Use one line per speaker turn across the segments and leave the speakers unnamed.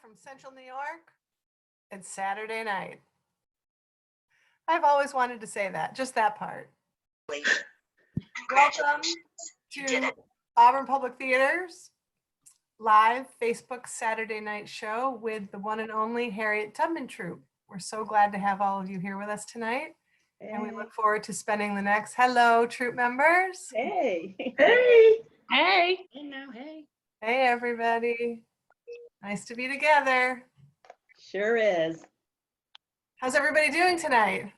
from Central New York. It's Saturday night. I've always wanted to say that, just that part. Welcome to Auburn Public Theater's live Facebook Saturday night show with the one and only Harriet Tubman Troupe. We're so glad to have all of you here with us tonight. Hey. And we look forward to spending the next, hello, troupe members.
Hey.
Hey.
Hey.
Hey now, hey.
Hey, everybody. Nice to be together.
Sure is.
How's everybody doing tonight?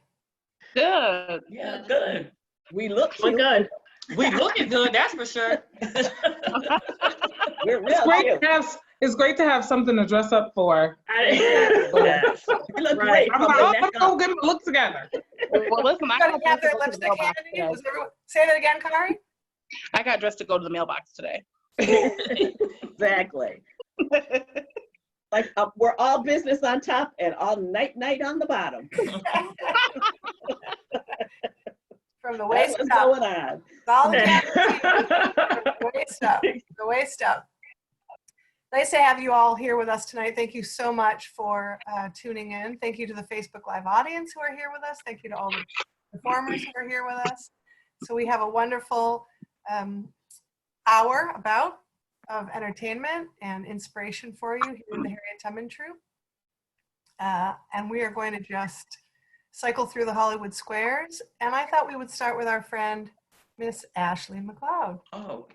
Good.
Yeah, good.
We look
We're good.
We looking good, that's for sure.
We're real
It's great to have something to dress up for.
Yes. You look great.
I'm like, oh, let's go get my look together.
Well, listen, I
Everybody
got
have their
dressed to go
lipstick
to the mailbox
handy?
today.
Was everyone, say that again, Cari?
I got dressed to go to the mailbox today.
Exactly. Like we're all business on top and all night on the bottom.
From the waist
What's
up.
going on?
It's all the waist up. The waist up. Nice to have you all here with us tonight. Thank you so much for tuning in. Thank you to the Facebook Live audience who are here with us. Thank you to all the performers who are here with us. So we have a wonderful hour of entertainment and inspiration for you here in the Harriet Tubman Troupe. And we are going to just cycle through the Hollywood squares. And I thought we would start with our friend, Miss Ashley McLeod.
Oh.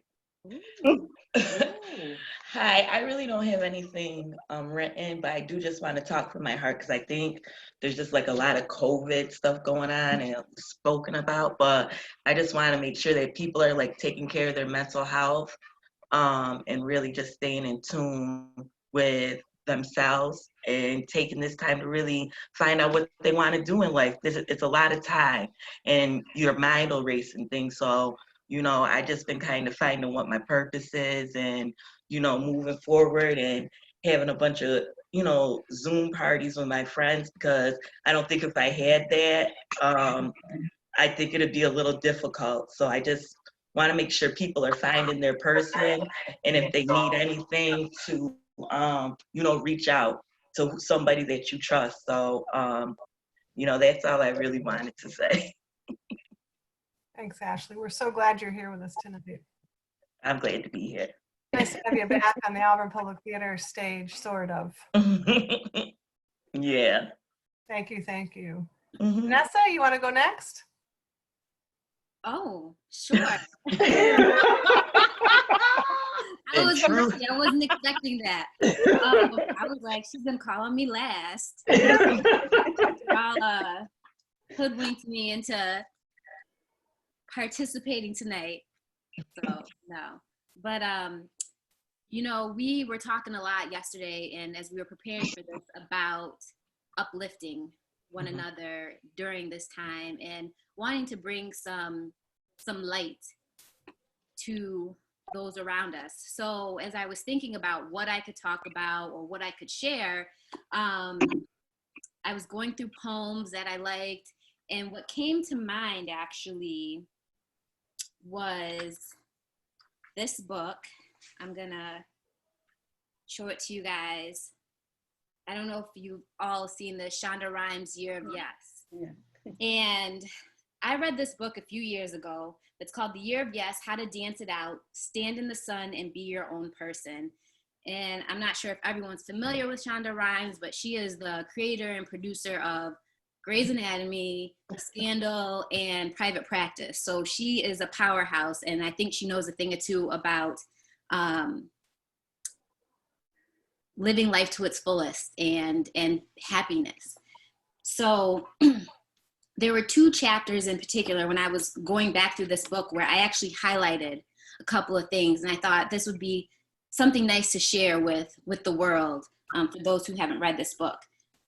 Hi, I really don't have anything written, but I do just want to talk from my heart because I think there's just like a lot of COVID stuff going on and spoken about, but I just want to make sure that people are like taking care of their mental health and really just staying in tune with themselves and taking this time to really find out what they want to do in life. It's a lot of time and your mind will race and things. So, you know, I just been kind of finding what my purpose is and, you know, moving forward and having a bunch of, you know, Zoom parties with my friends because I don't think if I had that, I think it'd be a little difficult. So I just want to make sure people are finding their person and if they need anything to, you know, reach out to somebody that you trust. So, you know, that's all I really wanted to say.
Thanks, Ashley. We're so glad you're here with us tonight.
I'm glad to be here.
Nice to have you back on the Auburn Public Theater stage, sort of.
Yeah.
Thank you, thank you.
Mm-hmm.
Vanessa, you want to go next?
Oh, sure. I wasn't expecting that. I was like, she's been calling me last. Y'all hoodwinked me into participating tonight. So no, but you know, we were talking a lot yesterday, and as we were preparing for this, about uplifting one another during this time and wanting to bring some light to those around us. So as I was thinking about what I could talk about or what I could share, I was going through poems that I liked, and what came to mind actually was this book. I'm gonna show it to you guys. I don't know if you've all seen the Shonda Rhimes Year of Yes. Yeah. And I read this book a few years ago. It's called The Year of Yes, How to Dance It Out, Stand in the Sun and Be Your Own Person. And I'm not sure if everyone's familiar with Shonda Rhimes, but she is the creator and producer of Grey's Anatomy, Scandal, and Private Practice. So she is a powerhouse, and I think she knows a thing or two about living life to its fullest and happiness. So there were two chapters in particular when I was going back through this book where I actually highlighted a couple of things, and I thought this would be something nice to share with the world for those who haven't read this book.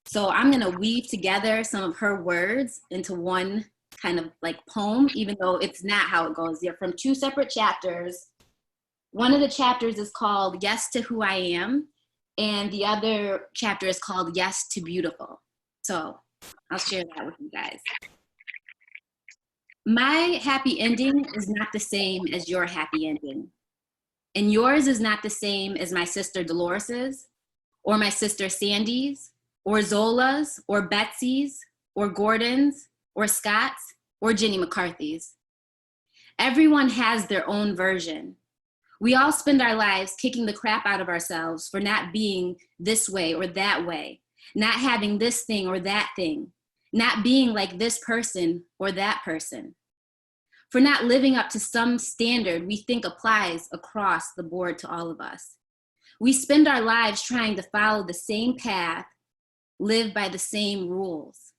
So I'm going to weave together some of her words into one kind of like poem, even though it's not how it goes. They're from two separate chapters. One of the chapters is called Yes to Who I Am, and the other chapter is called Yes to Beautiful. So I'll share that with you guys. My happy ending is not the same as your happy ending. And yours is not the same as my sister Dolores's, or my sister Sandy's, or Zola's, or Betsy's, or Gordon's, or Scott's, or Jenny McCarthy's. Everyone has their own version. We all spend our lives kicking the crap out of ourselves for not being this way or that way, not having this thing or that thing, not being like this person or that person, for not living up to some standard we think applies across the board to all of us. We spend our lives trying to follow the same path, live by the same rules.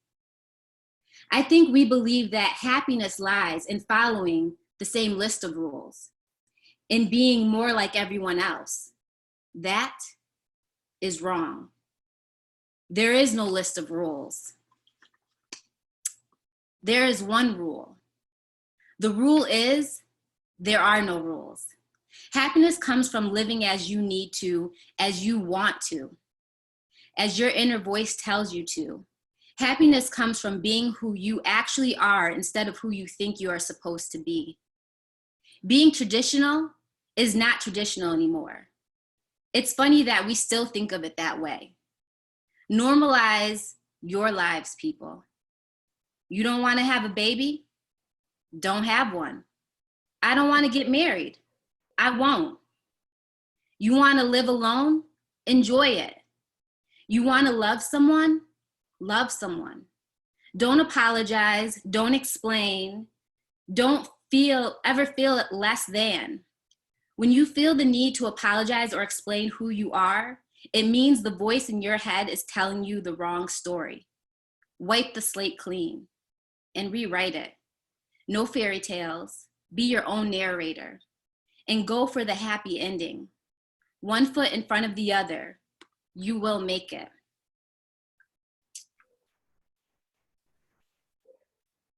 I think we believe that happiness lies in following the same list of rules, in being more like everyone else. That is wrong. There is no list of rules. There is one rule. The rule is there are no rules. Happiness comes from living as you need to, as you want to, as your inner voice tells you to. Happiness comes from being who you actually are instead of who you think you are supposed to be. Being traditional is not traditional anymore. It's funny that we still think of it that way. Normalize your lives, people. You don't want to have a baby? Don't have one. I don't want to get married. I won't. You want to live alone? Enjoy it. You want to love someone? Love someone. Don't apologize. Don't explain. Don't ever feel less than. When you feel the need to apologize or explain who you are, it means the voice in your head is telling you the wrong story. Wipe the slate clean and rewrite it. No fairy tales. Be your own narrator and go for the happy ending. One foot in front of the other. You will make it.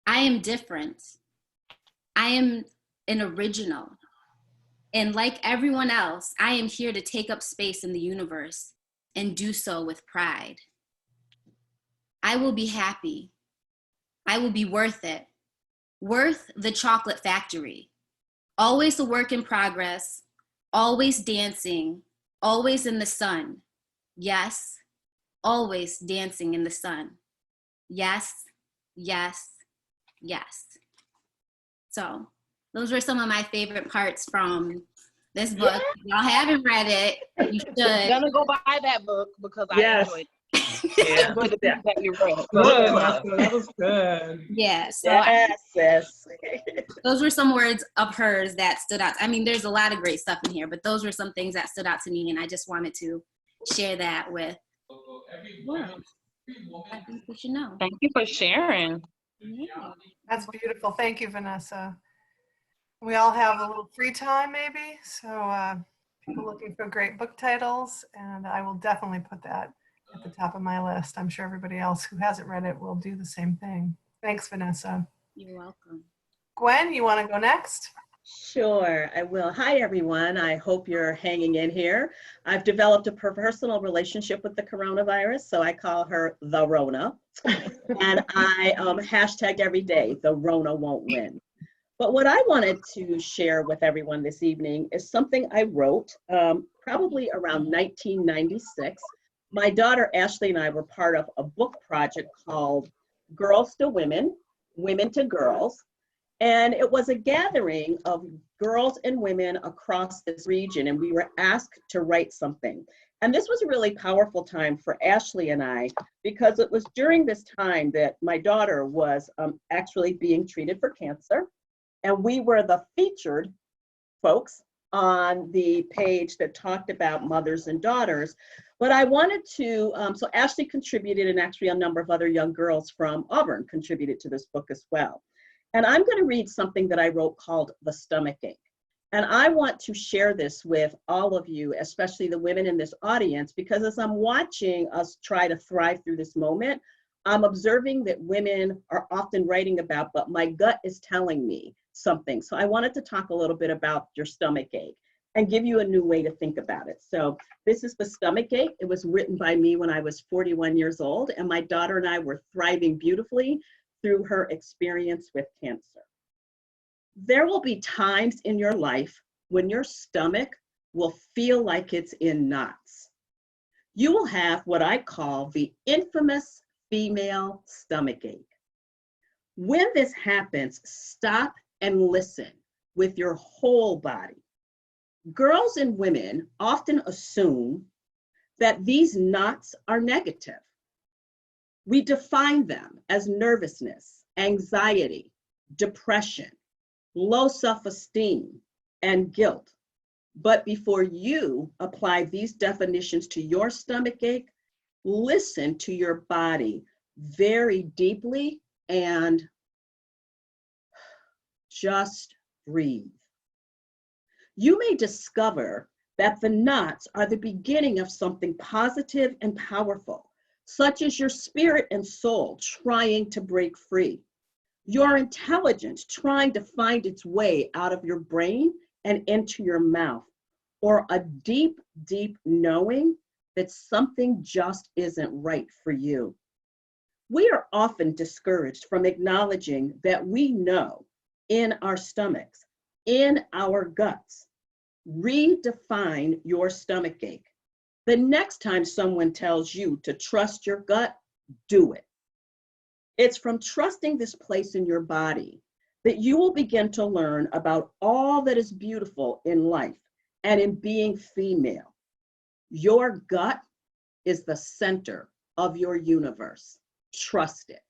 I am different. I am an original. And like everyone else, I am here to take up space in the universe and do so with pride. I will be happy. I will be worth it. Worth the chocolate factory. Always a work in progress, always dancing, always in the sun. Yes, always dancing in the sun. Yes, yes, yes. So those were some of my favorite parts from this book. If y'all haven't read it, you should.
I'm gonna go buy that book because I enjoyed it. I enjoyed the things that you read.
Good, that was good.
Yeah, so
Yes, sis.
those were some words of hers that stood out. I mean, there's a lot of great stuff in here, but those were some things that stood out to me, and I just wanted to share that with world. I think we should know.
Thank you for sharing.
Yeah.
That's beautiful. Thank you, Vanessa. We all have a little free time maybe, so people looking for great book titles, and I will definitely put that at the top of my list. I'm sure everybody else who hasn't read it will do the same thing. Thanks, Vanessa.
You're welcome.
Gwen, you want to go next?
Sure, I will. Hi, everyone. I hope you're hanging in here. I've developed a personal relationship with the coronavirus, so I call her the Rona. And I hashtag every day, the Rona won't win. But what I wanted to share with everyone this evening is something I wrote probably around 1996. My daughter Ashley and I were part of a book project called Girls to Women, Women to Girls. And it was a gathering of girls and women across this region, and we were asked to write something. And this was a really powerful time for Ashley and I, because it was during this time that my daughter was actually being treated for cancer. And we were the featured folks on the page that talked about mothers and daughters. But I wanted to, so Ashley contributed, and actually a number of other young girls from Auburn contributed to this book as well. And I'm going to read something that I wrote called The Stomach Ache. And I want to share this with all of you, especially the women in this audience, because as I'm watching us try to thrive through this moment, I'm observing that women are often writing about, but my gut is telling me something. So I wanted to talk a little bit about your stomach ache and give you a new way to think about it. So this is The Stomach Ache. It was written by me when I was 41 years old, and my daughter and I were thriving beautifully through her experience with cancer. There will be times in your life when your stomach will feel like it's in knots. you will have what I call the infamous female stomach ache. When this happens, stop and listen with your whole body. Girls and women often assume that these knots are negative. We define them as nervousness, anxiety, depression, low self-esteem, and guilt. But before you apply these definitions to your stomach ache, listen to your body very deeply and just breathe. You may discover that the knots are the beginning of something positive and powerful, such as your spirit and soul trying to break free, your intelligence trying to find its way out of your brain and into your mouth, or a deep, deep knowing that something just isn't right for you. We are often discouraged from acknowledging that we know in our stomachs, in our guts. Redefine your stomach ache. The next time someone tells you to trust your gut, do it. It's from trusting this place in your body that you will begin to learn about all that is beautiful in life and in being female. Your gut is the center of your universe. Trust it.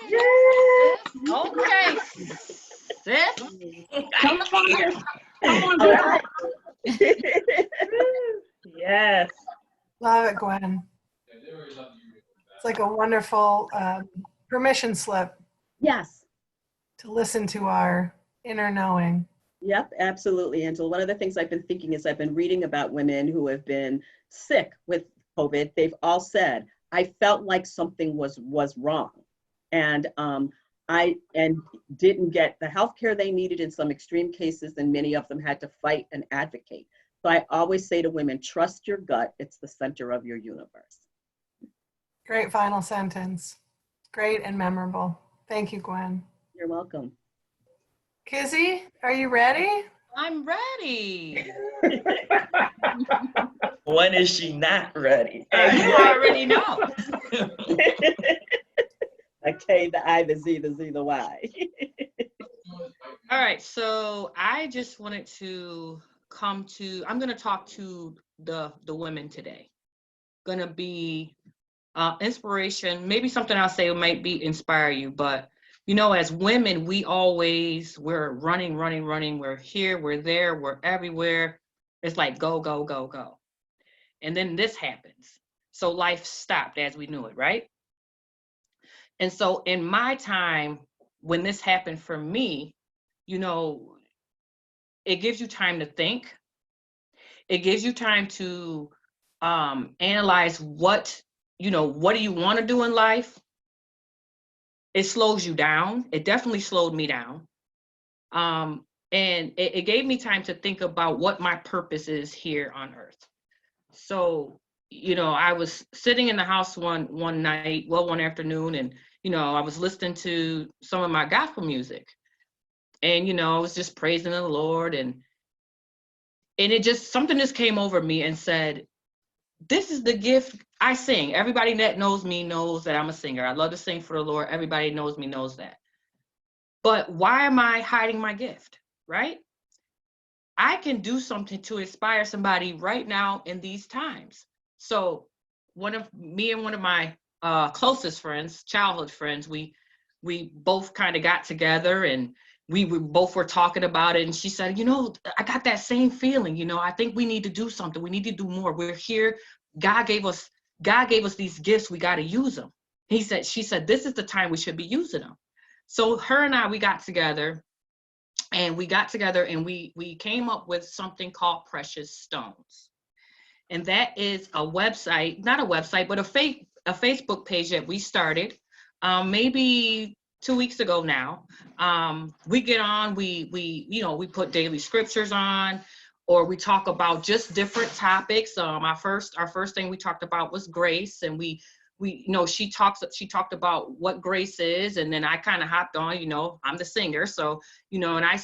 Yes. Okay. Sis.
Come on,
All Yes.
Love it, Gwen. It's like a wonderful permission slip
Yes.
to listen to our inner knowing.
Yep, absolutely, Angela. One of the things I've been thinking is I've been reading about women who have been sick with COVID. They've all said, I felt like something was wrong. And I didn't get the health care they needed in some extreme cases, and many of them had to fight and advocate. So I always say to women, trust your gut. It's the center of your universe.
Great final sentence. Great and memorable. Thank you, Gwen.
You're welcome.
Kizzy, are you ready?
I'm ready.
When is she not ready?
You already know.
A K, the I, the Z, the Y.
All right, so I just wanted to I'm going to talk to the women today. Going to be inspiration, maybe something I'll say might inspire you, but you know, as women, we're running. We're here, we're there, we're everywhere. It's like go, go, go, go. And then this happens. So life stopped as we knew it, right? And so in my time, when this happened for me, you know, it gives you time to think. It gives you time to analyze what do you want to do in life? It slows you down. It definitely slowed me down. And it gave me time to think about what my purpose is here on earth. So, you know, I was sitting in the house one afternoon, and, you know, I was listening to some of my gospel music, and, you know, I was just praising the Lord, and something just came over me and said, this is the gift. I sing. Everybody that knows me knows that I'm a singer. I love to sing for the Lord. Everybody knows me knows that. But why am I hiding my gift, right? I can do something to inspire somebody right now in these times. So one of my closest friends, childhood friends, we both kind of got together, and we both were talking about it. And she said, you know, I got that same feeling. You know, I think we need to do something. We need to do more. We're here. God gave us these gifts. We got to use them. She said, this is the time we should be using them. So her and I, we got together and we came up with something called Precious Stones. And that is a website, not a website, but a Facebook page that we started maybe 2 weeks ago now. We get on, we put daily scriptures on, or we talk about just different topics. Our first thing we talked about was grace, and she talked about what grace is, and then I kind of hopped on. You know, I'm the singer, so and I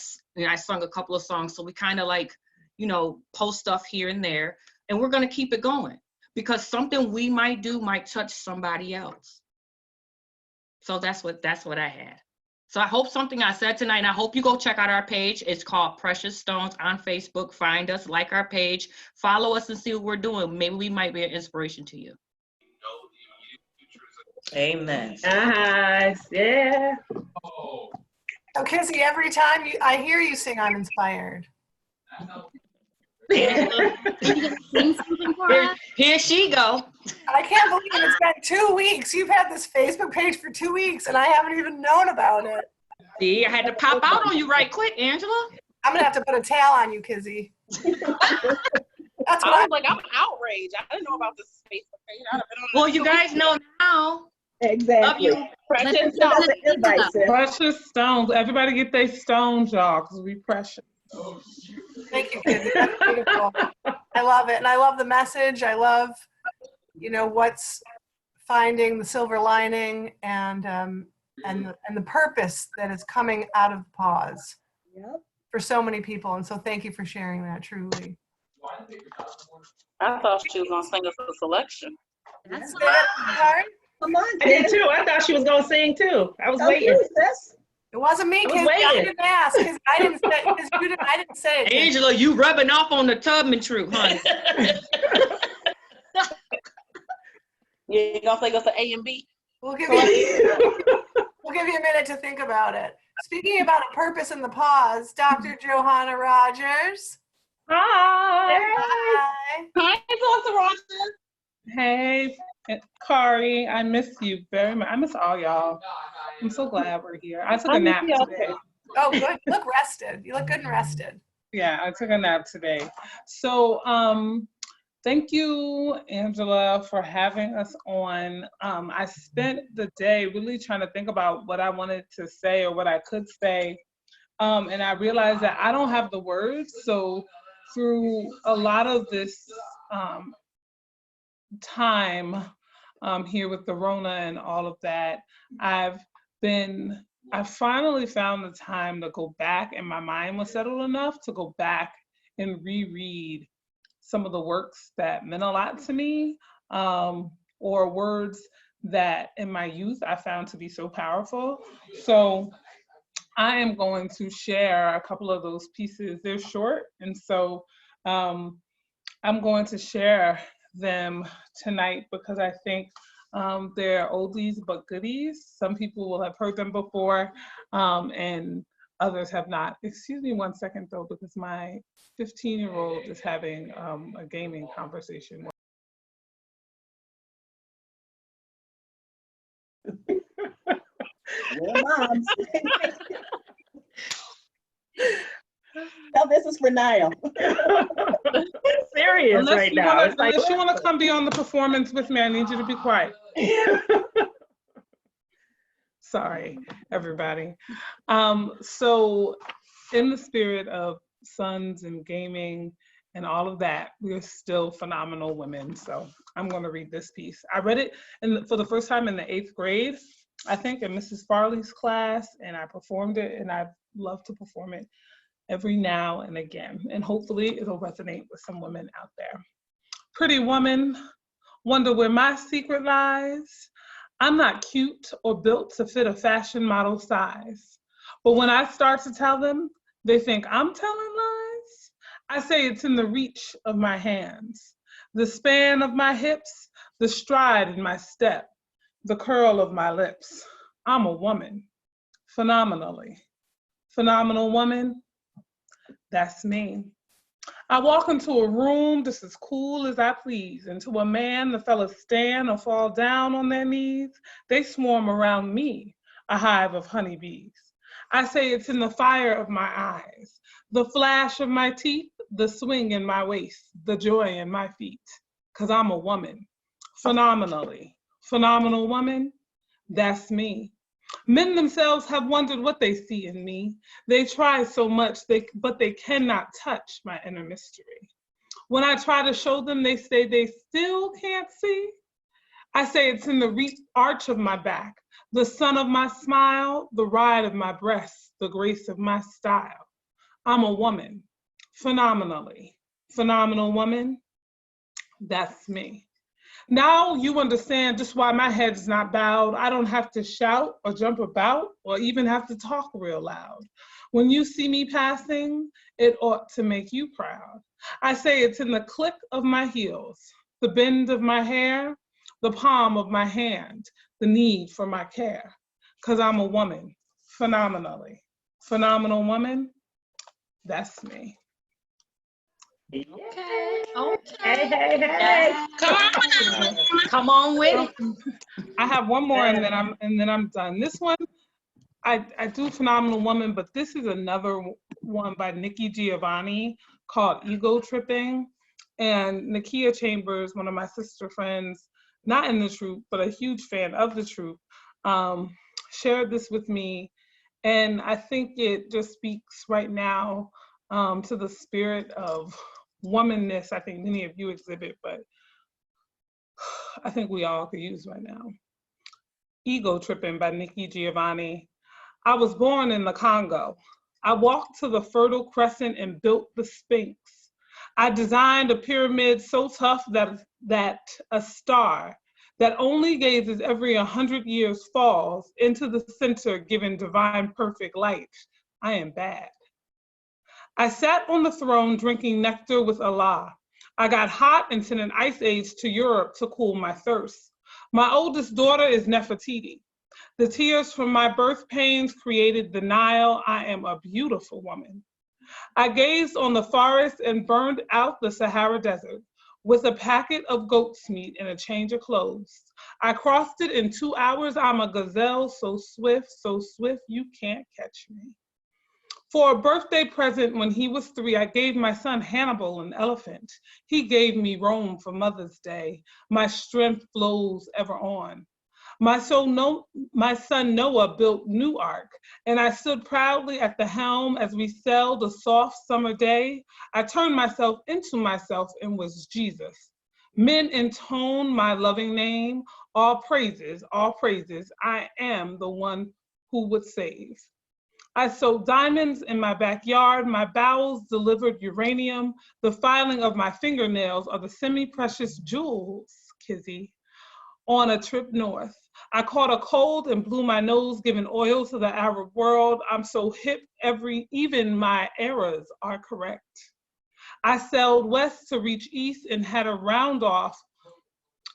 sung a couple of songs, so we kind of like you know, post stuff here and there, and we're going to keep it going because something we might do might touch somebody else. So that's what I had. So I hope something I said tonight, and I hope you go check out our page. It's called Precious Stones on Facebook. Find us, like our page, follow us and see what we're doing. Maybe we might be an inspiration to you.
Amen.
Nice. Yeah.
So Kizzy, every time I hear you sing, I'm inspired.
Angela,
Sing something for us?
here she go.
I can't believe it's been 2 weeks. You've had this Facebook page for 2 weeks and I haven't even known about it.
See, I had to pop out on you right quick, Angela.
I'm gonna have to put a tail on you, Kizzy. That's what
I was like, I'm outraged. I didn't know about this Facebook page. I'd have been on
Well, you guys know now.
Exactly.
Love you.
Precious
Send us
Stones.
an invite, sis.
Precious stones. Everybody get their stones, y'all, because we precious.
Thank you, Kizzy. That's beautiful. I love it. And I love the message. I love, you know, what's finding the silver lining and the purpose that is coming out of pause
Yep.
for so many people. And so thank you for sharing that, truly.
I thought she was going to sing us a selection.
That's
Say that, Kari?
Come on,
I did
sis.
too. I thought she was gonna sing too. I was
Go
waiting.
through, sis.
It wasn't me,
I was
Kizzy. I
waiting.
didn't ask. Kizzy, I didn't say, Kizzy, I didn't say it. Kizzy.
Angela, you rubbing off on the Tubman Troupe, honey.
You going to sing us an A and B?
We'll give you a minute to think about it. Speaking about a purpose in the pause, Dr. Juhanna Rogers.
Hi.
Hi.
Hi, Dr. Rogers.
Hey, Cari. I miss you very much. I miss all y'all. I'm so glad we're here. I took a nap today.
Oh, good. You look rested. You look good and rested.
Yeah, I took a nap today. So, thank you, Angela, for having us on. I spent the day really trying to think about what I wanted to say or what I could say. And I realized that I don't have the words. So through a lot of this time here with the Rona and all of that, I finally found the time to go back, and my mind was settled enough to go back and reread some of the works that meant a lot to me, or words that in my youth I found to be so powerful. So I am going to share a couple of those pieces. They're short, and so I'm going to share them tonight because I think they're oldies but goodies. Some people will have heard them before, and others have not. Excuse me 1 second though, because my 15-year-old is having a gaming conversation.
Well, moms. No, this is for Niall.
Serious
Unless
right
you
now.
wanna-
It's like, unless you want to come be on the performance with me, I need you to be quiet. Sorry, everybody. So in the spirit of sons and gaming and all of that, we're still phenomenal women. So I'm going to read this piece. I read it for the first time in the 8th grade, I think, in Mrs. Farley's class, and I performed it, and I love to perform it every now and again. And hopefully it'll resonate with some women out there. Pretty woman, wonder where my secret lies. I'm not cute or built to fit a fashion model size. But when I start to tell them, they think I'm telling lies. I say it's in the reach of my hands, the span of my hips, the stride in my step, the curl of my lips. I'm a woman, phenomenally. Phenomenal woman, that's me. I walk into a room just as cool as I please, and to a man, the fellas stand or fall down on their knees. They swarm around me, a hive of honeybees. I say it's in the fire of my eyes, the flash of my teeth, the swing in my waist, the joy in my feet, 'cause I'm a woman, phenomenally. Phenomenal woman, that's me. Men themselves have wondered what they see in me. They try so much, but they cannot touch my inner mystery. When I try to show them, they say they still can't see. I say it's in the arch of my back, the sun of my smile, the ride of my breasts, the grace of my style. I'm a woman, phenomenally. Phenomenal woman, that's me. Now you understand just why my head's not bowed. I don't have to shout or jump about or even have to talk real loud. When you see me passing, it ought to make you proud. I say it's in the click of my heels, the bend of my hair, the palm of my hand, the need for my care. 'Cause I'm a woman, phenomenally. Phenomenal woman, that's me.
Okay.
Hey, hey, hey.
Come on with it.
I have one more and then I'm done. This one, I do Phenomenal Woman, but this is another one by Nikki Giovanni called Ego Tripping. And Nakia Chambers, one of my sister friends, not in the troupe, but a huge fan of the troupe, shared this with me. And I think it just speaks right now to the spirit of womanness I think many of you exhibit, but I think we all could use right now. Ego Tripping by Nikki Giovanni. I was born in the Congo. I walked to the Fertile Crescent and built the Sphinx. I designed a pyramid so tough that a star that only gazes every 100 years falls into the center, giving divine perfect light. I am bad. I sat on the throne drinking nectar with Allah. I got hot and sent an ice age to Europe to cool my thirst. My oldest daughter is Nefertiti. The tears from my birth pains created the Nile. I am a beautiful woman. I gazed on the forest and burned out the Sahara Desert with a packet of goat's meat and a change of clothes. I crossed it in 2 hours. I'm a gazelle, so swift, you can't catch me. For a birthday present when he was 3, I gave my son Hannibal an elephant. He gave me Rome for Mother's Day. My strength flows ever on. My son Noah built New Ark, and I stood proudly at the helm as we sailed a soft summer day. I turned myself into myself and was Jesus. Men intone my loving name. All praises, I am the one who would save. I sewed diamonds in my backyard. My bowels delivered uranium. The filing of my fingernails are the semi-precious jewels, Kizzy, on a trip north. I caught a cold and blew my nose, giving oil to the Arab world. I'm so hip, even my errors are correct. I sailed west to reach east and had a round off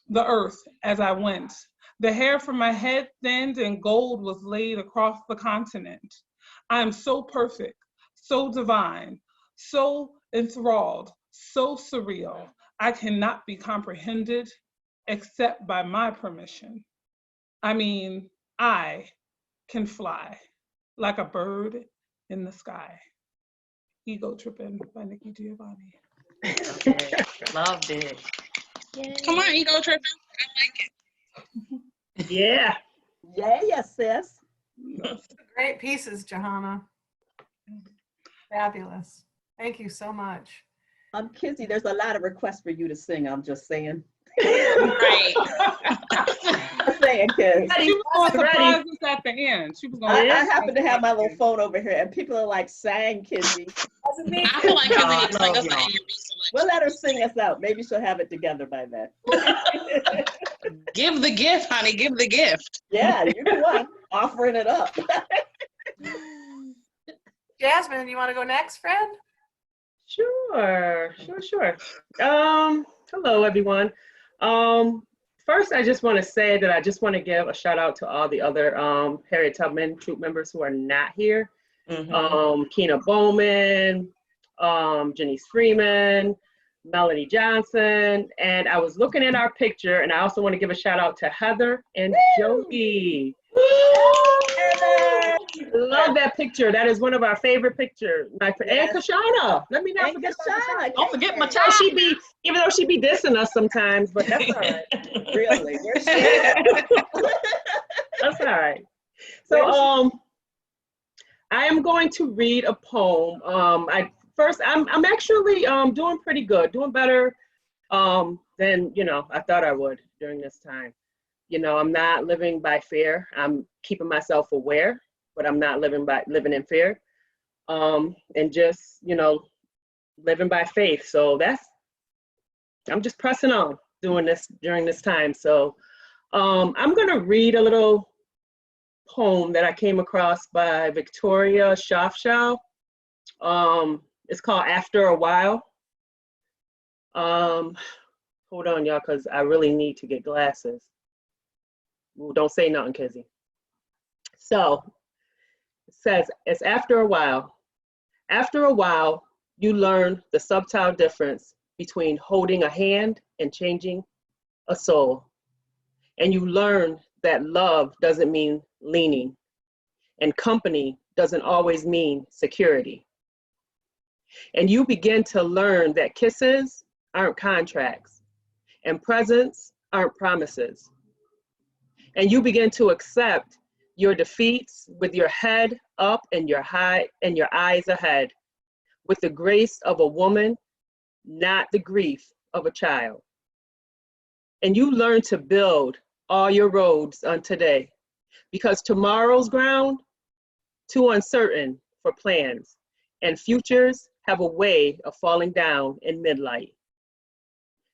the earth as I went. The hair from my head thinned and gold was laid across the continent. I am so perfect, so divine, so enthralled, so surreal. I cannot be comprehended except by my permission. I mean, I can fly like a bird in the sky. Ego Tripping by Nikki Giovanni.
Loved it.
Come on, Ego Tripping. I like it.
Yeah. Yeah, sis.
Great pieces, Juhanna. Fabulous. Thank you so much.
Kizzy, there's a lot of requests for you to sing, I'm just saying.
Right.
I'm saying, Kizzy.
She was going to surprise us at the end. She was going
I happen to have my little phone over here, and people are like, sang Kizzy.
I feel like Kizzy needs to sing us an A&B selection.
We'll let her sing us out. Maybe she'll have it together by then.
Give the gift, honey. Give the gift.
Yeah, you're the one offering it up.
Jasmine, you want to go next, friend?
Sure. Hello, everyone. First, I just want to say that I just want to give a shout out to all the other Harriet Tubman Troupe members who are not here. Keena Bowman, Janice Freeman, Melanie Johnson, and I was looking at our picture, and I also want to give a shout out to Heather and Jody. Love that picture. That is one of our favorite pictures. And Kashana. Let me not forget Kashana. Don't forget my child. Even though she be dissing us sometimes, but that's all right.
Really?
That's all right. So I am going to read a poem. I'm actually doing pretty good, doing better than I thought I would during this time. I'm not living by fear. I'm keeping myself aware, but I'm not living in fear. And just, living by faith. So I'm just pressing on doing this during this time. So I'm gonna read a little poem that I came across by Victoria Shafshao. It's called After a While. Hold on, y'all, because I really need to get glasses. Ooh, don't say nothing, Kizzy. So it says, it's after a while. After a while, you learn the subtle difference between holding a hand and changing a soul. And you learn that love doesn't mean leaning, and company doesn't always mean security. And you begin to learn that kisses aren't contracts, and presents aren't promises. And you begin to accept your defeats with your head up and your eyes ahead, with the grace of a woman, not the grief of a child. And you learn to build all your roads on today, because tomorrow's ground too uncertain for plans, and futures have a way of falling down in midlight.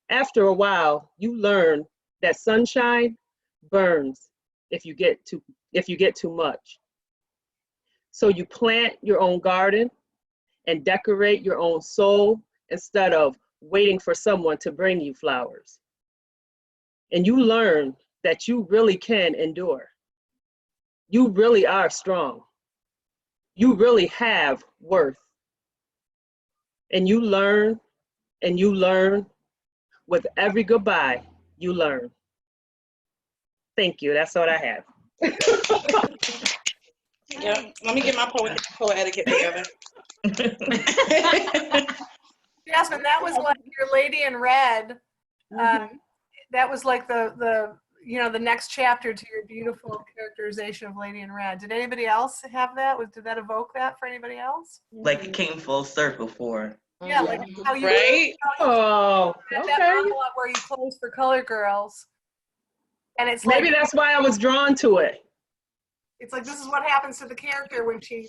After a while, you learn that sunshine burns if you get too much. So you plant your own garden and decorate your own soul instead of waiting for someone to bring you flowers. And you learn that you really can endure. You really are strong. You really have worth. And you learn, with every goodbye, you learn. Thank you, that's what I have.
Yeah, let me get my poet etiquette together.
Jasmine, that was like your Lady in Red. That was like the next chapter to your beautiful characterization of Lady in Red. Did anybody else have that? Did that evoke that for anybody else?
Like it came full circle for.
Yeah, like how you
Right?
Oh,
that
okay.
monologue where you close for Color Girls, and it's like,
Maybe that's why I was drawn to it.
it's like this is what happens to the character when she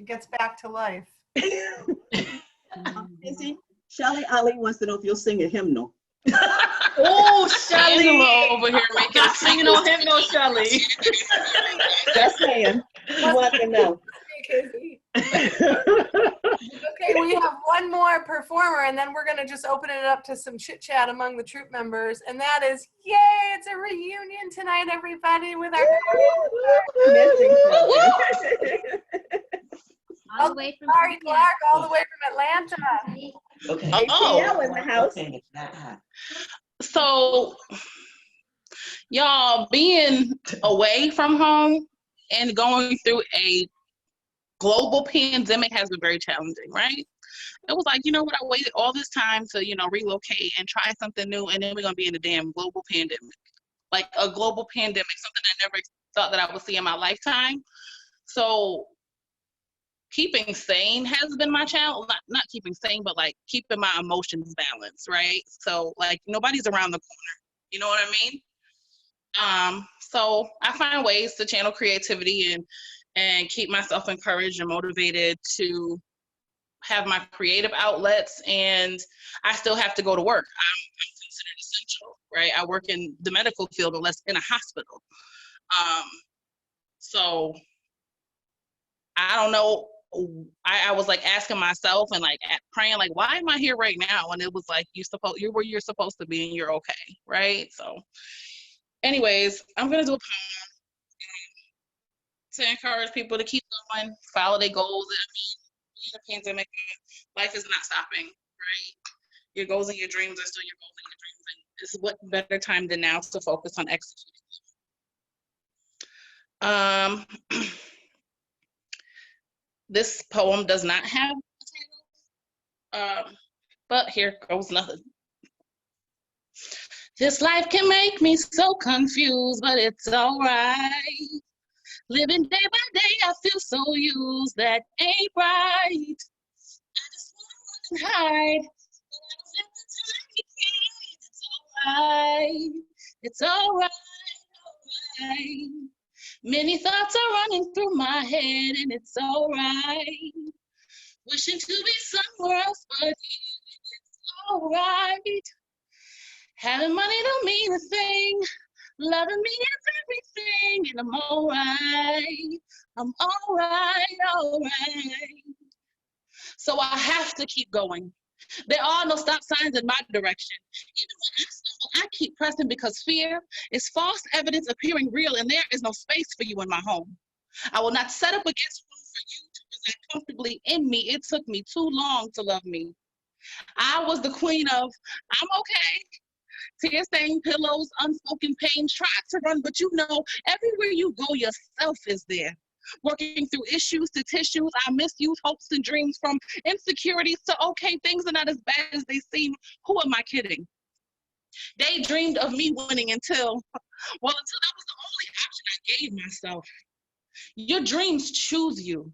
gets back to life.
Kizzy, Shelly Ali wants to know if you'll sing a hymnal.
Oh, Shelly.
Angela over here making a
Singing on him, no Shelly.
Just saying. She wants to know.
Okay, we have one more performer, and then we're going to just open it up to some chit chat among the troupe members, and that is, yay! It's a reunion tonight, everybody, with our
All the way from
Cari Clark, all the way from Atlanta.
Okay.
ATL in the house.
Okay, not hot.
So, y'all, being away from home and going through a global pandemic has been very challenging, right? It was like, you know what, I waited all this time to, relocate and try something new, and then we're going to be in a damn global pandemic. Like a global pandemic, something I never thought that I would see in my lifetime. So keeping sane has been my challenge. Not keeping sane, but like keeping my emotions balanced, right? So like nobody's around the corner. You know what I mean? So I find ways to channel creativity and keep myself encouraged and motivated to have my creative outlets, and I still have to go to work. I'm considered essential, right? I work in the medical field, unless in a hospital. So I don't know. I was like asking myself and like praying, like, why am I here right now? And it was like, you're where you're supposed to be and you're okay, right? So anyways, I'm gonna do a poem to encourage people to keep going, follow their goals. I mean, in a pandemic, life is not stopping, right? Your goals and your dreams are still your goals and your dreams, and it's what better time than now to focus on executing. This poem does not have a title, but here goes nothing. This life can make me so confused, but it's all right. Living day by day, I feel so used, that ain't right. I just want to hide, but I don't have the time to hide. It's all right, it's all right, all right. Many thoughts are running through my head, and it's all right. Wishing to be somewhere else, but it's alright. Having money don't mean a thing. Loving me is everything, and I'm alright. I'm alright. So I have to keep going. There are no stop signs in my direction. Even when I stumble, I keep pressing because fear is false evidence appearing real, and there is no space for you in my home. I will not set up against room for you to reside comfortably in me. It took me too long to love me. I was the queen of, I'm okay. Tear-stained pillows, unspoken pain, tried to run, but you know, everywhere you go, yourself is there. Working through issues to tissues, I misused hopes and dreams, from insecurities to okay, things are not as bad as they seem. Who am I kidding? They dreamed of me winning until that was the only option I gave myself. Your dreams choose you,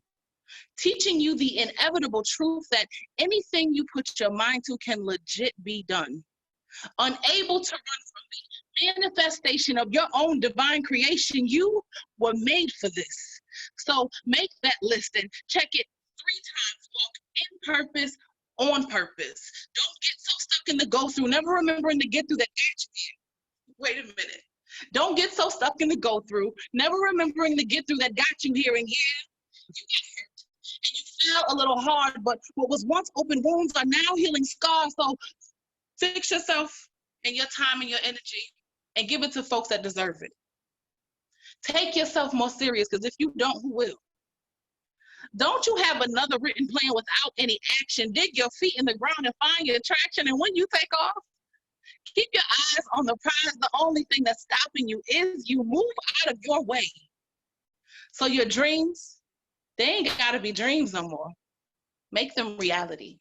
teaching you the inevitable truth that anything you put your mind to can legit be done. Unable to run from the manifestation of your own divine creation, you were made for this. So make that list and check it 3 times. Walk in purpose, on purpose. Don't get so stuck in the go through, never remembering to get through that got you here. Wait a minute. Don't get so stuck in the go through, never remembering to get through that got you here. And yeah, you got hurt and you fell a little hard, but what was once open wounds are now healing scars. So fix yourself and your time and your energy and give it to folks that deserve it. Take yourself more serious, because if you don't, who will? Don't you have another written plan without any action? Dig your feet in the ground and find your traction. And when you take off, keep your eyes on the prize. The only thing that's stopping you is you. Move out of your way. So your dreams, they ain't gotta be dreams no more. Make them reality.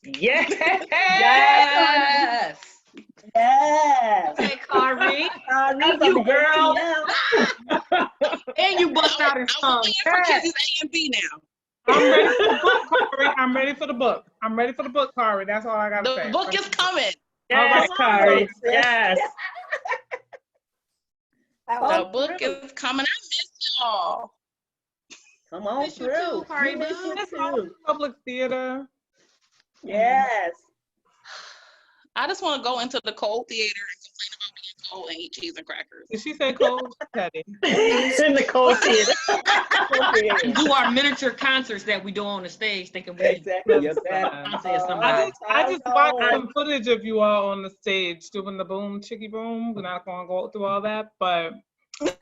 Yes.
Yes.
Yes.
Hey, Cari.
Love you, girl.
And you bust out in
I'm
song.
waiting for Kizzy's A&B now.
I'm ready for the book, Cari. I'm ready for the book. I'm ready for the book, Cari. That's all I gotta say.
The book is coming.
Yes, Cari. Yes.
The book is coming. I miss y'all.
Come on
Miss you
through.
too, Cari.
We miss you
It's all
too.
public theater.
Yes.
I just want to go into the cold theater and complain about being cold and eat cheese and crackers.
Did she say cold? Teddy.
In the cold theater.
And do our miniature concerts that we do on the stage, thinking we
Exactly.
fancy as somebody.
I just watched some footage of you all on the stage doing the boom, chicky boom. We're not going to go through all that, but.
Oh,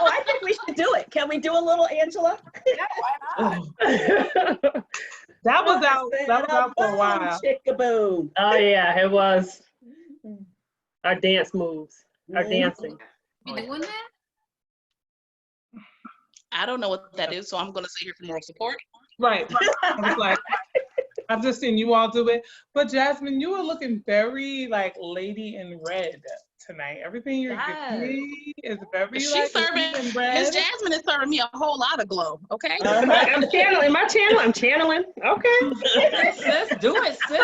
I think we should do it. Can we do a little Angela?
Yeah, why not?
That was out for a while.
Chick-a-boom.
Oh yeah, it was. Our dance moves, our dancing.
You doing that?
I don't know what that is, so I'm going to sit here for moral support.
Right. I was like, I've just seen you all do it. But Jasmine, you were looking very like lady in red tonight. Everything you're giving me is very
She's
like
serving,
lady in red.
Miss Jasmine is serving me a whole lot of glow, okay?
I'm channeling. My channel. I'm channeling. Okay.
Let's do it, sis.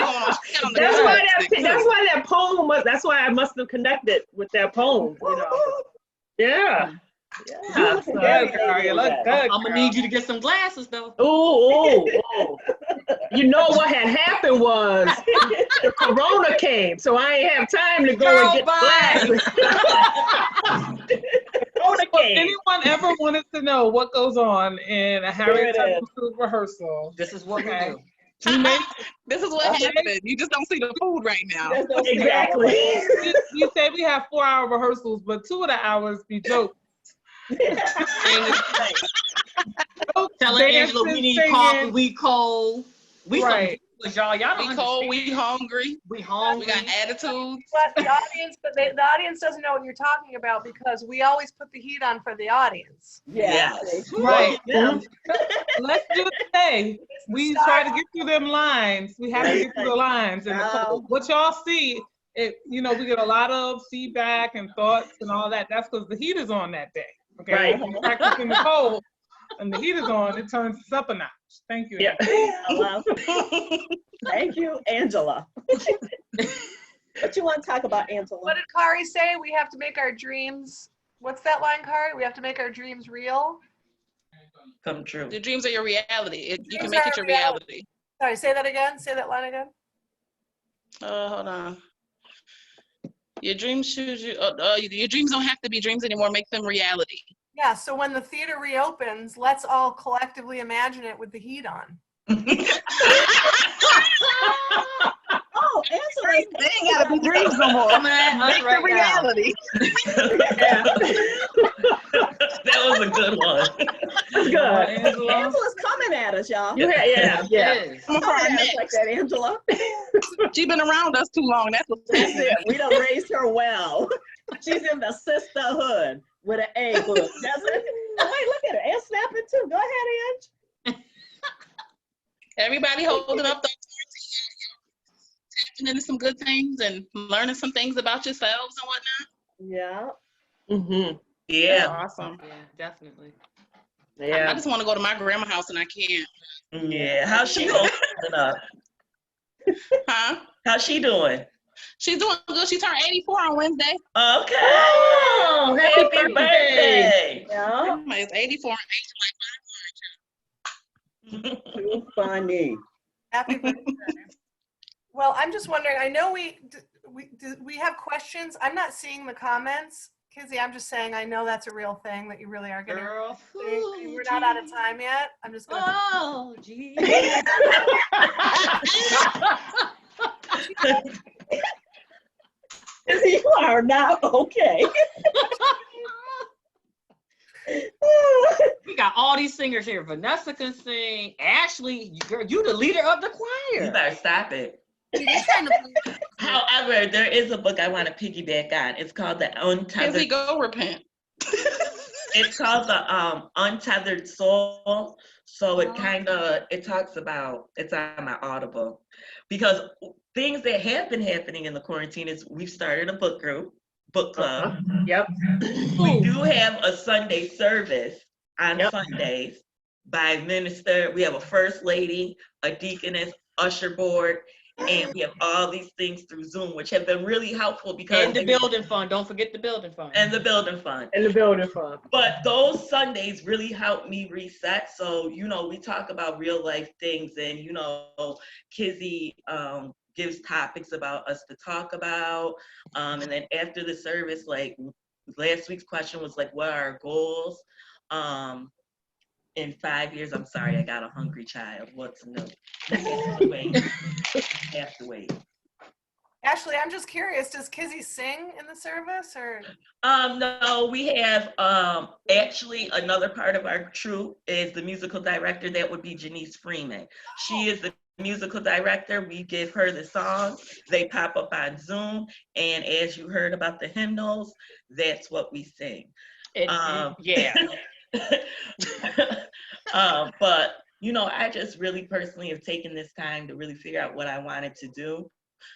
That's why that poem was. That's why I must have connected with that poem. You know. Yeah.
Yeah.
Good, girl. You look good.
I'm gonna need you to get some glasses though.
Ooh. You know what had happened was the corona came, so I ain't have time to go and get glasses. Corona
If
came.
anyone ever wanted to know what goes on in a Harriet Tubman Troupe rehearsal,
This is what we do.
This is what happened. You just don't see the food right now.
Exactly.
we say we have 4-hour rehearsals, but 2 of the hours be jokes.
Telling Angela we need coffee, we cold. We
right.
Y'all don't
We cold, we hungry.
We hungry.
We got attitudes.
But the audience doesn't know what you're talking about, because we always put the heat on for the audience.
Yes.
Right.
Yeah.
Let's do it today. We try to get through them lines. We have to get through the lines. And what y'all see, we get a lot of feedback and thoughts and all that. That's because the heat is on that day. Okay.
Right.
When we practice in the cold and the heat is on, it turns us up a notch. Thank you.
Yeah.
Thank you, Angela. What you want to talk about, Angela?
What did Cari say? We have to make our dreams. What's that line, Cari? We have to make our dreams real.
come true.
Your dreams are your reality. You can
Dreams
make
are
it your
reality.
reality.
Sorry, say that again. Say that line again.
Hold on. Your dreams choose you. Your dreams don't have to be dreams anymore. Make them reality.
Yeah, so when the theater reopens, let's all collectively imagine it with the heat on.
Oh, Angela's
They ain't gotta be dreams no more. Make them reality.
That was a good one.
That's good.
Angela's coming at us, y'all.
Yeah.
Come for our
Coming at us
neck.
like that, Angela.
She's been around us too long. That's what's
That's it. We done raised her well. She's in the sisterhood with an A book. That's it. Oh, wait, look at her. And snapping too. Go ahead, Ange.
Everybody holding up those tapping into some good things and learning some things about yourselves and whatnot.
Yeah.
Mm-hmm.
Yeah.
That's awesome.
Yeah, definitely.
I
Yeah.
just want to go to my grandma's house and I can't.
Yeah. How's she holding up?
Huh?
How's she doing?
She's doing good. She turned 84 on Wednesday.
Okay.
Oh, happy birthday.
Yeah.
Grandma is 84 and
Too funny.
Happy birthday. Well, I'm just wondering, I know we have questions. I'm not seeing the comments. Kizzy, I'm just saying, I know that's a real thing that you really are getting.
Girl.
We're not out of time yet. I'm just going to.
Oh, gee.
You are not okay.
We got all these singers here. Vanessa can sing. Ashley, girl, you the leader of the choir.
You better stop it.
See, they're trying to play.
However, there is a book I want to piggyback on. It's called The Untethered.
Kizzy, go repent.
It's called the Untethered Soul. So it talks about, it's on my Audible, because things that have been happening in the quarantine is we've started a book club.
Yep.
We do have a Sunday service on Sundays by minister. We have a first lady, a deaconess, usher board, and we have all these things through Zoom, which have been really helpful because—
And the building fund. Don't forget the building fund.
And the building fund. But those Sundays really help me reset. So, we talk about real life things, and, Kizzy gives topics about us to talk about. And then after the service, like last week's question was like, what are our goals? In 5 years, I'm sorry, I got a hungry child. What's new? Have to wait.
Ashley, I'm just curious, does Kizzy sing in the service or?
No, we have actually another part of our troupe is the musical director. That would be Janice Freeman. She is the musical director. We give her the songs. They pop up on Zoom. And as you heard about the hymnals, that's what we sing.
Yeah.
But I just really personally have taken this time to really figure out what I wanted to do.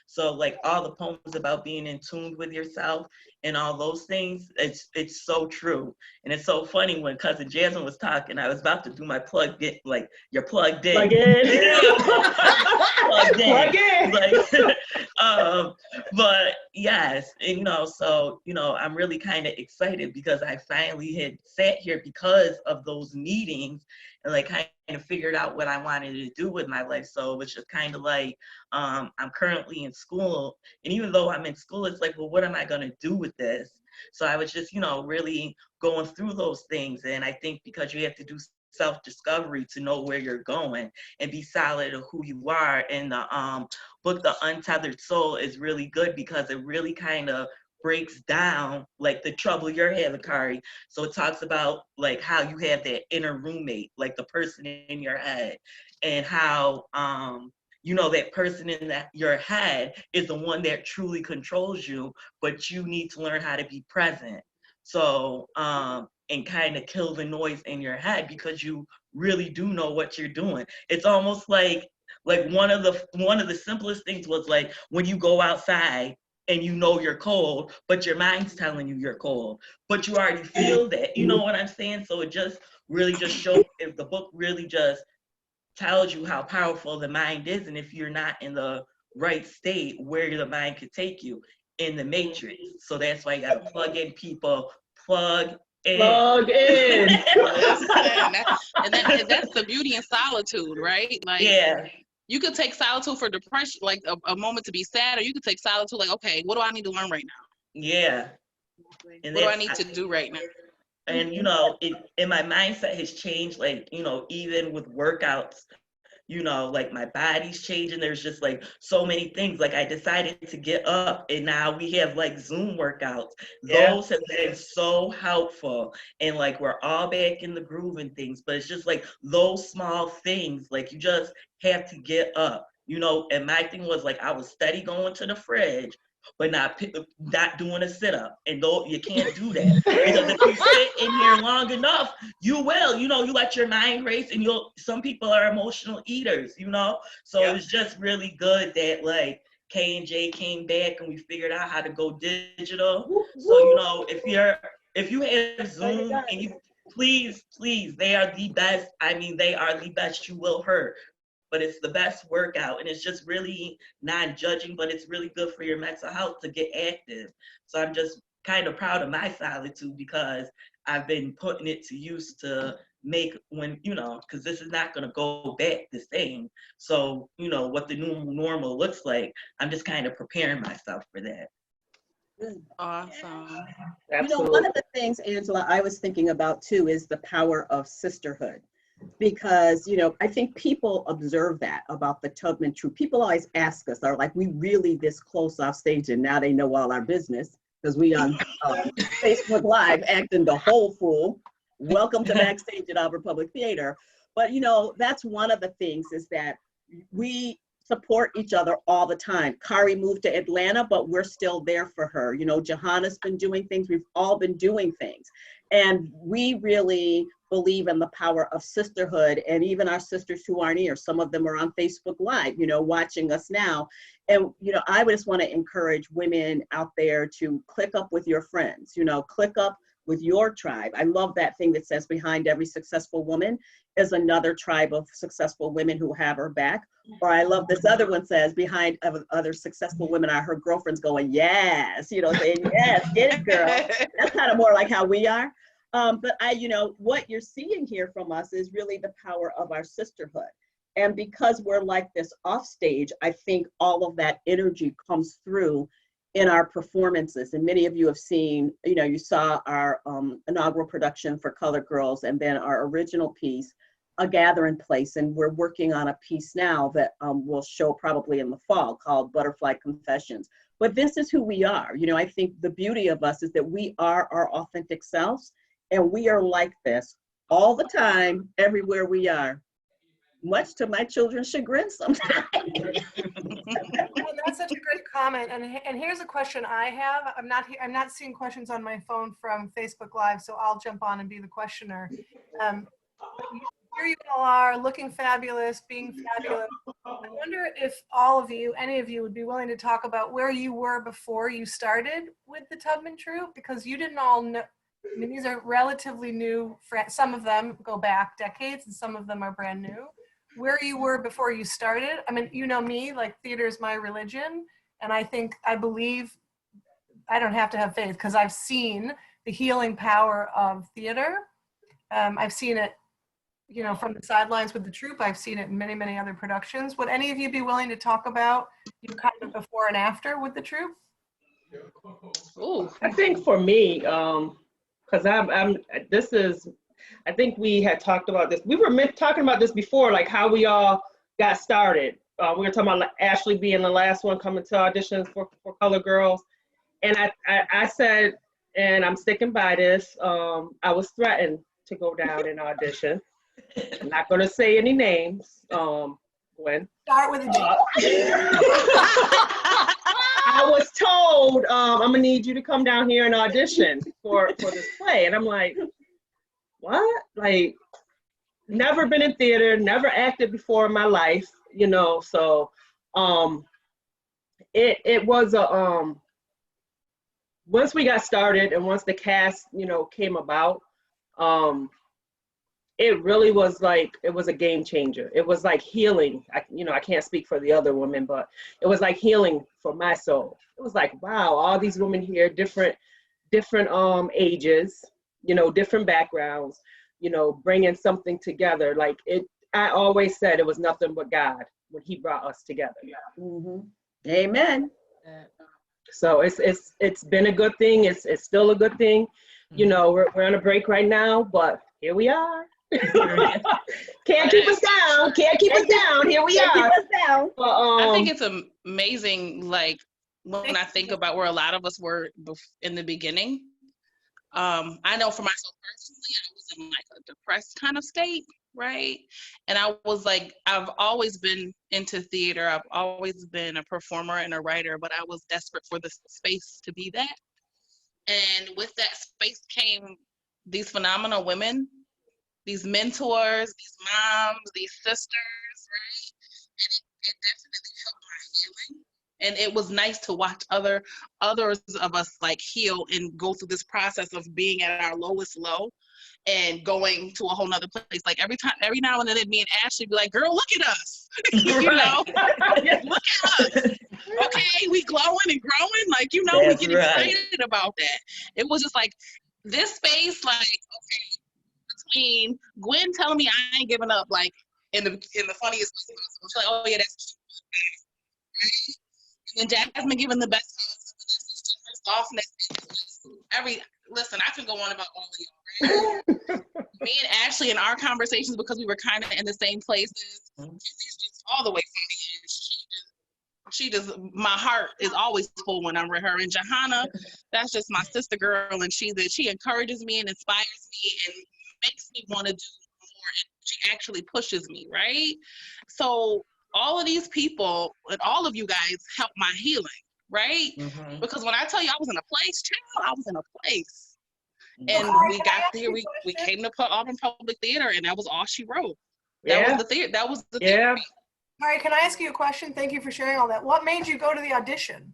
So like all the poems about being in tune with yourself and all those things, it's so true. And it's so funny when cousin Jasmine was talking, I was about to do my plug in, like you're plugged in.
Plug in.
Plugged in.
Plug in.
Like, but yes, and, so, I'm really kind of excited because I finally had sat here because of those meetings and like kind of figured out what I wanted to do with my life. So it was just kind of like, I'm currently in school, and even though I'm in school, it's like, well, what am I going to do with this? So I was just, really going through those things. And I think because you have to do self-discovery to know where you're going and be solid of who you are. And the book, The Untethered Soul, is really good because it really kind of breaks down like the trouble you're having, Cari. So it talks about like how you have that inner roommate, like the person in your head, and how that person in your head is the one that truly controls you, but you need to learn how to be present. So and kind of kill the noise in your head because you really do know what you're doing. It's almost like one of the simplest things was like when you go outside and you're cold, but your mind's telling you you're cold, but you already feel that. You know what I'm saying? So it just really just shows, if the book really just tells you how powerful the mind is, and if you're not in the right state, where the mind could take you in the matrix. So that's why you gotta plug in people, plug
Plug in.
And that's the beauty in solitude, right? Like,
Yeah.
you could take solitude for depression, like a moment to be sad, or you could take solitude like, okay, what do I need to learn right now?
Yeah. And
what do I need to do right now?
And, you know, and my mindset has changed, like, you know, even with workouts, you know, like my body's changing. There's just like so many things. Like I decided to get up and now we have like Zoom workouts. Those have been so helpful. And like we're all back in the groove and things, but it's just like those small things, like you just have to get up, you know. And my thing was like I was steady going to the fridge, but not doing a sit-up. And though you can't do that, because if you sit in here long enough, you will, you know, you let your mind race, and some people are emotional eaters, you know. So it was just really good that like K&J came back and we figured out how to go digital. So, you know, if you have Zoom and you please, they are the best. I mean, they are the best. You will hurt, but it's the best workout, and it's just really non-judging, but it's really good for your mental health to get active. So I'm just kind of proud of my solitude because I've been putting it to use to make when, you know, because this is not going to go back the same. So, you know, what the new normal looks like, I'm just kind of preparing myself for that.
Awesome.
You know, one of the things, Angela, I was thinking about too is the power of sisterhood. Because, you know, I think people observe that about the Tubman Troupe. People always ask us, are like, we really this close off stage? And now they know all our business because we on Facebook Live acting the whole fool. Welcome to Backstage at Albert Public Theater. But, you know, that's one of the things is that we support each other all the time. Cari moved to Atlanta, but we're still there for her. You know, Juhanna's been doing things. We've all been doing things. And we really believe in the power of sisterhood, and even our sisters who aren't here. Some of them are on Facebook Live, you know, watching us now. And, you know, I just want to encourage women out there to click up with your friends, you know, click up with your tribe. I love that thing that says behind every successful woman is another tribe of successful women who have her back. Or I love this other one says behind other successful women are her girlfriends going, yes, you know, saying, yes, get it, girl. That's kind of more like how we are. But you know, what you're seeing here from us is really the power of our sisterhood. And because we're like this off stage, I think all of that energy comes through in our performances. And many of you have seen, you know, you saw our inaugural production for Colored Girls, and then our original piece, A Gathering Place. And we're working on a piece now that will show probably in the fall called Butterfly Confessions. But this is who we are. You know, I think the beauty of us is that we are our authentic selves. And we are like this all the time, everywhere we are, much to my children's chagrin sometimes.
That's such a good comment. And here's a question I have. I'm not seeing questions on my phone from Facebook Live, so I'll jump on and be the questioner. Here you all are, looking fabulous, being fabulous. I wonder if any of you would be willing to talk about where you were before you started with the Tubman Troupe, because you didn't all know. I mean, these are relatively new. Some of them go back decades, and some of them are brand new. Where you were before you started. I mean, you know me, like theater is my religion, and I believe, I don't have to have faith because I've seen the healing power of theater. I've seen it, you know, from the sidelines with the troupe. I've seen it in many, many other productions. Would any of you be willing to talk about you kind of before and after with the troupe?
Ooh, I think for me, because I think we had talked about this. We were talking about this before, like how we all got started. We were talking about Ashley being the last one coming to auditions for Colored Girls. And I said, and I'm sticking by this, I was threatened to go down and audition. I'm not going to say any names, Gwen.
Start with a G.
I was told, I'm gonna need you to come down here and audition for this play. And I'm like, what? Like, never been in theater, never acted before in my life, you know, so it was once we got started and once the cast, you know, came about, it really was like, it was a game changer. It was like healing. I can't speak for the other women, but it was like healing for my soul. It was like, wow, all these women here, different ages, different backgrounds, bringing something together. Like I always said it was nothing but God when he brought us together.
Amen.
So it's been a good thing. It's still a good thing. We're on a break right now, but here we are. Can't keep us down. Can't keep us down. Here we are. But,
I think it's amazing, like, when I think about where a lot of us were in the beginning. I know for myself personally, I was in like a depressed kind of state, right? And I was like, I've always been into theater. I've always been a performer and a writer, but I was desperate for the space to be that. And with that space came these phenomenal women, these mentors, these moms, these sisters, right? And it definitely helped my healing. And it was nice to watch others of us like heal and go through this process of being at our lowest low and going to a whole nother place. Like every now and then, me and Ashley be like, "Girl, look at us," look at us. Okay, we glowing and growing. Like, we get excited about that. It was just like this space, like, okay, between Gwen telling me I ain't giving up, like in the funniest way possible. She's like, "Oh yeah, that's cute." And Jasmine giving the best hugs, her softness. Listen, I can go on about all of y'all, right? Me and Ashley in our conversations, because we were kind of in the same places, Kizzy's just all the way funny. And she just, my heart is always full when I'm with her. And Juhanna, that's just my sister girl, and she encourages me and inspires me and makes me want to do more. And she actually pushes me, right? So all of these people and all of you guys helped my healing, right? Because when I tell you I was in a place, child, I was in a place. And we got there, we came to Auburn Public Theater, and that was all she wrote. That was the theater. That was the therapy.
All right, can I ask you a question? Thank you for sharing all that. What made you go to the audition?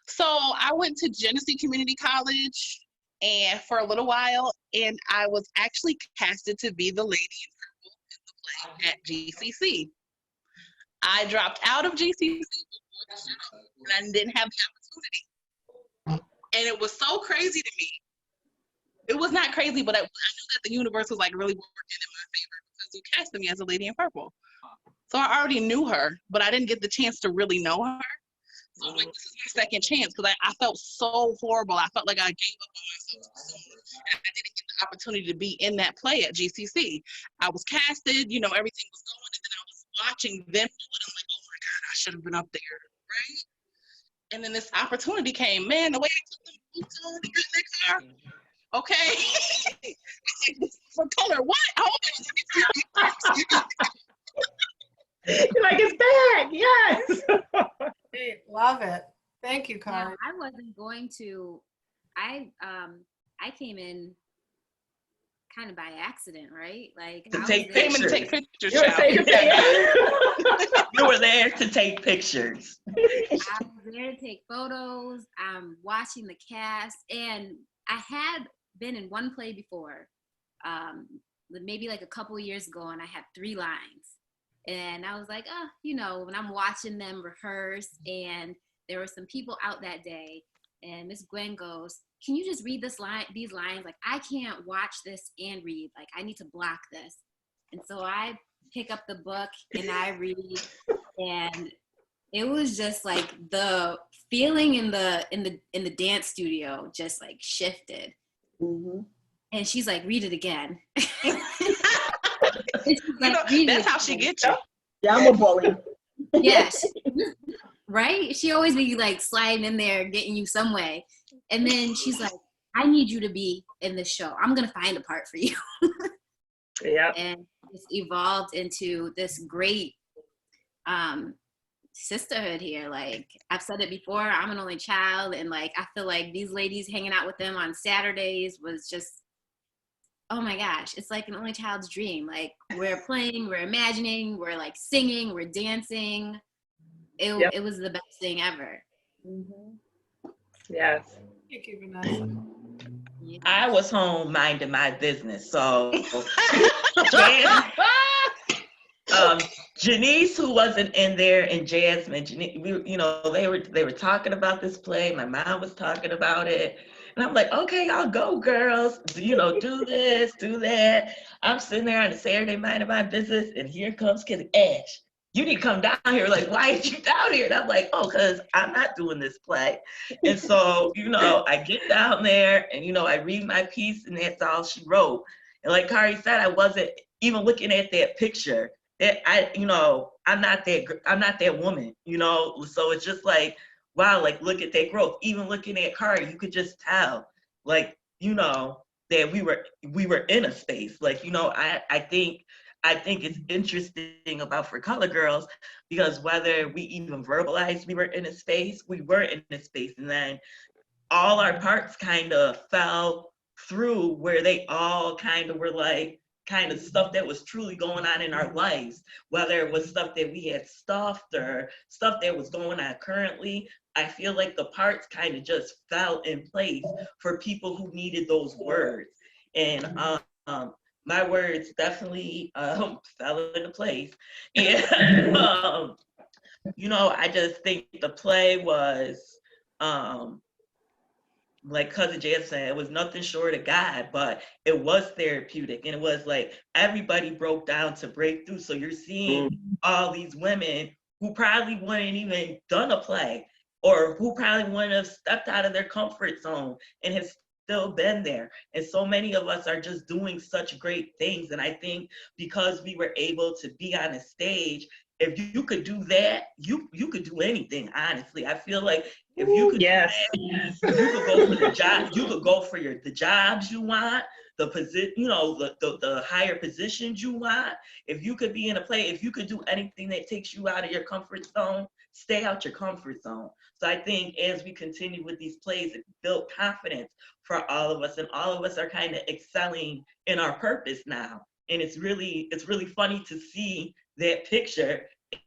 So I went to Genesee Community College and for a little while, and I was actually casted to be the lady in purple in the play at GCC. I dropped out of GCC and I didn't have the opportunity. And it was so crazy to me. It was not crazy, but I knew that the universe was like really working in my favor because you casted me as a lady in purple. So I already knew her, but I didn't get the chance to really know her. So I'm like, this is my second chance, because I felt so horrible. I felt like I gave up on myself too soon. And I didn't get the opportunity to be in that play at GCC. I was casted, everything was going, and then I was watching them do it. I'm like, oh my God, I should have been up there, right? And then this opportunity came. Man, the way I took them boots on to get in that car, okay. I was like, this is for color. What? Hold on.
You're like, it's back. Yes.
Great. Love it. Thank you, Cari.
Now, I wasn't going to. I came in kind of by accident, right? Like
To
I
take
was there-
pictures.
To take pictures.
You were
child.
You were there to take pictures.
I was there to take photos. I'm watching the cast, and I had been in one play before, maybe like a couple of years ago, and I had 3 lines. And I was like, when I'm watching them rehearse, and there were some people out that day, and Miss Gwen goes, "Can you just read these lines? Like, I can't watch this and read. Like, I need to block this." And so I pick up the book and I read, and it was just like the feeling in the dance studio just like shifted. And she's like, "Read it again."
That's how she gets you.
Yeah, I'm a bully.
Yes. Right? She always be like sliding in there, getting you some way. And then she's like, "I need you to be in this show. I'm going to find a part for you."
Yeah.
And it's evolved into this great sisterhood here. Like I've said it before, I'm an only child. And like, I feel like these ladies hanging out with them on Saturdays was just, oh my gosh, it's like an only child's dream. Like we're playing, we're imagining, we're like singing, we're dancing. It was the best thing ever.
Yes.
Thank you, Vanessa.
I was home minding my business, so Janice, who wasn't in there, and Jasmine, they were talking about this play. My mom was talking about it, And I'm like, okay, I'll go, girls. You know, do this, do that. I'm sitting there on a Saturday minding my business, and here comes Kizzy. Ash, you need to come down here. Like, why are you down here? And I'm like, oh, because I'm not doing this play. And so, you know, I get down there and, you know, I read my piece, and that's all she wrote. And like Cari said, I wasn't even looking at that picture. That you know, I'm not that woman, you know. So it's just like, wow, like look at that growth. Even looking at Cari, you could just tell, like, you know, that we were in a space. Like, you know, I think it's interesting about For Color Girls, because whether we even verbalized we were in a space, we were in a space, and then all our parts kind of fell through where they all kind of were like kind of stuff that was truly going on in our lives, whether it was stuff that we had stuffed or stuff that was going on currently. I feel like the parts kind of just fell in place for people who needed those words. And my words definitely fell into place. And, you know, I just think the play was, like Cousin Jazz said, it was nothing short of God, but it was therapeutic. And it was like everybody broke down to break through. So you're seeing all these women who probably wouldn't even done a play, or who probably wouldn't have stepped out of their comfort zone and has still been there. And so many of us are just doing such great things. And I think because we were able to be on a stage, if you could do that, you could do anything, honestly. I feel like if you could do that, you could go for the job, you could go for the jobs you want, the position, you know, the higher positions you want. If you could be in a play, if you could do anything that takes you out of your comfort zone, stay out your comfort zone. So I think as we continue with these plays, it built confidence for all of us, and all of us are kind of excelling in our purpose now. And it's really funny to see that picture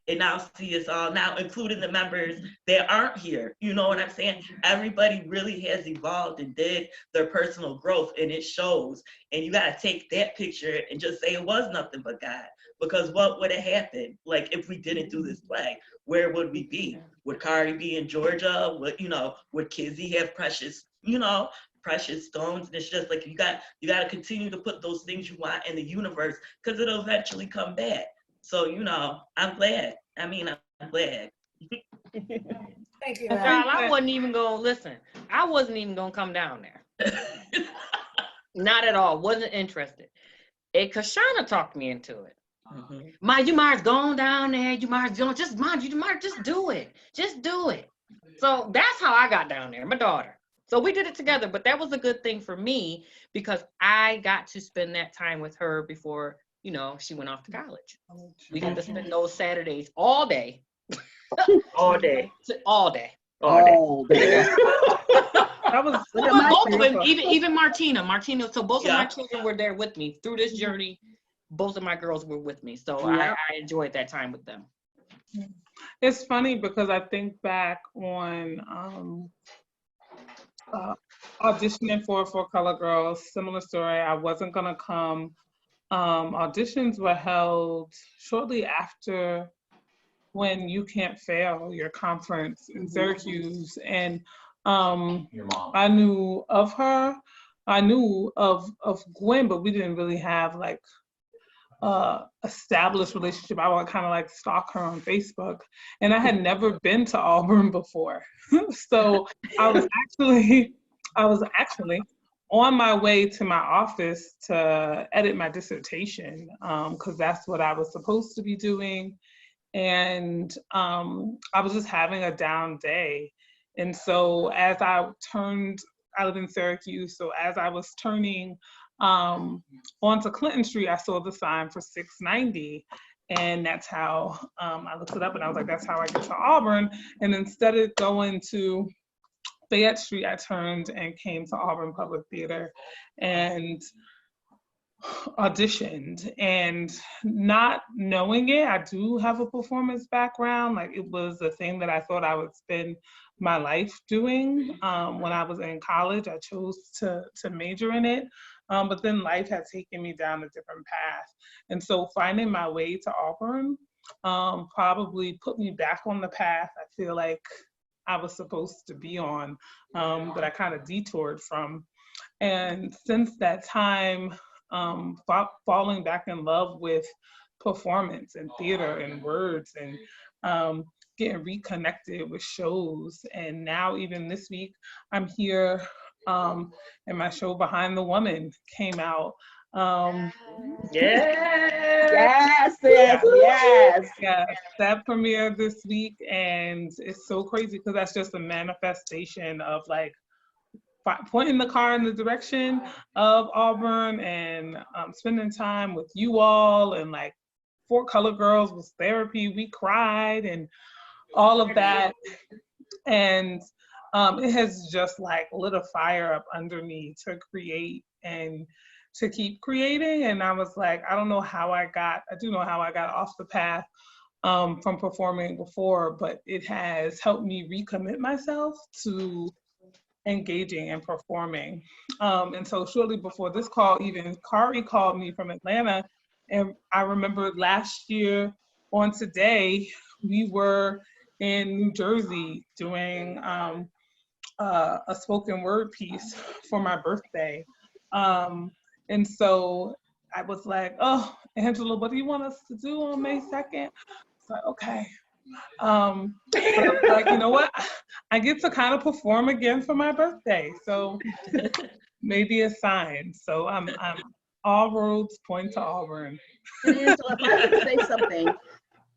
and now see us all now, including the members that aren't here. You know what I'm saying? Everybody really has evolved and did their personal growth, and it shows. And you got to take that picture and just say it was nothing but God. Because what would have happened, like, if we didn't do this play? Where would we be? Would Cari be in Georgia? Would Kizzy have precious stones? And it's just like you got to continue to put those things you want in the universe, because it'll eventually come back. So, you know, I'm glad. I'm glad.
Thank you.
Child, I wasn't even gonna listen. I wasn't even gonna come down there. Not at all. Wasn't interested. And Kashana talked me into it. Mm-hmm. You might go down there. You might just do it. Just do it. So that's how I got down there. My daughter. So we did it together. But that was a good thing for me, because I got to spend that time with her before, you know, she went off to college. We got to spend those Saturdays all day.
All day.
All day.
All day.
Even Martina. So both of my children were there with me through this journey. Both of my girls were with me. So I enjoyed that time with them.
It's funny because I think back on auditioning for Color Girls, similar story. I wasn't gonna come. Auditions were held shortly after when You Can't Fail, your conference in Syracuse. And I knew of her. I knew of Gwen, but we didn't really have like established relationship. I would kind of like stalk her on Facebook. And I had never been to Auburn before. So I was actually on my way to my office to edit my dissertation, because that's what I was supposed to be doing. And I was just having a down day. And so as I live in Syracuse, so as I was turning onto Clinton Street, I saw the sign for 690. And that's how I looked it up, and I was like, that's how I get to Auburn. And instead of going to Fayette Street, I turned and came to Auburn Public Theater and auditioned. And not knowing it, I do have a performance background. Like, it was a thing that I thought I would spend my life doing. When I was in college, I chose to major in it. But then life had taken me down a different path. And so finding my way to Auburn probably put me back on the path. I feel like I was supposed to be on, that I kind of detoured from. And since that time, falling back in love with performance and theater and words, and getting reconnected with shows. And now even this week, I'm here, and my show Behind the Woman came out.
Yes, yes.
Yeah, that premiered this week, and it's so crazy because that's just a manifestation of like pointing the car in the direction of Auburn, and spending time with you all, and like Four Color Girls was therapy. We cried and all of that, and it has just like lit a fire up under me to create and to keep creating. And I was like, I do know how I got off the path from performing before, but it has helped me recommit myself to engaging and performing. And so shortly before this call, even Cari called me from Atlanta. And I remember last year on Today, we were in New Jersey doing a spoken word piece for my birthday. And so I was like, oh, Angela, what do you want us to do on May 2nd? So okay. But I was like, you know what? I get to kind of perform again for my birthday. So maybe a sign. So I'm all roads point to Auburn.
Angela, if I could say something.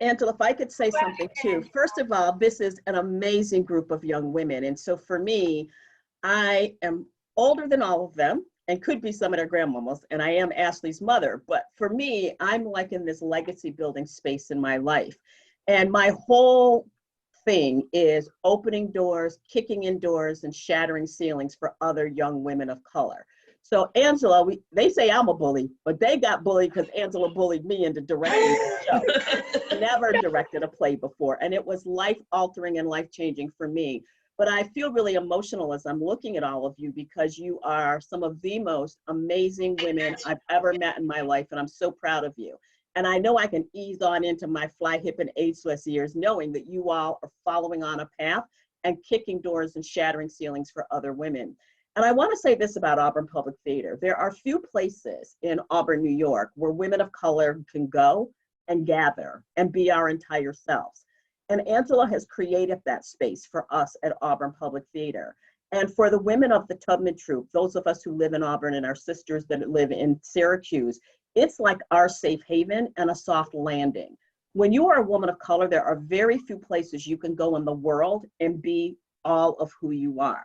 Angela, if I could say something too. First of all, this is an amazing group of young women. And so for me, I am older than all of them and could be some of their grandmamas, and I am Ashley's mother. But for me, I'm like in this legacy building space in my life. And my whole thing is opening doors, kicking in doors, and shattering ceilings for other young women of color. So Angela, they say I'm a bully, but they got bullied because Angela bullied me into directing the show. Never directed a play before, and it was life-altering and life-changing for me. But I feel really emotional as I'm looking at all of you because you are some of the most amazing women I've ever met in my life, and I'm so proud of you. And I know I can ease on into my fly, hip, and ageless years knowing that you all are following on a path and kicking doors and shattering ceilings for other women. And I want to say this about Auburn Public Theater. There are few places in Auburn, New York, where women of color can go and gather and be our entire selves. And Angela has created that space for us at Auburn Public Theater. And for the women of the Tubman Troupe, those of us who live in Auburn and our sisters that live in Syracuse, it's like our safe haven and a soft landing. When you are a woman of color, there are very few places you can go in the world and be all of who you are.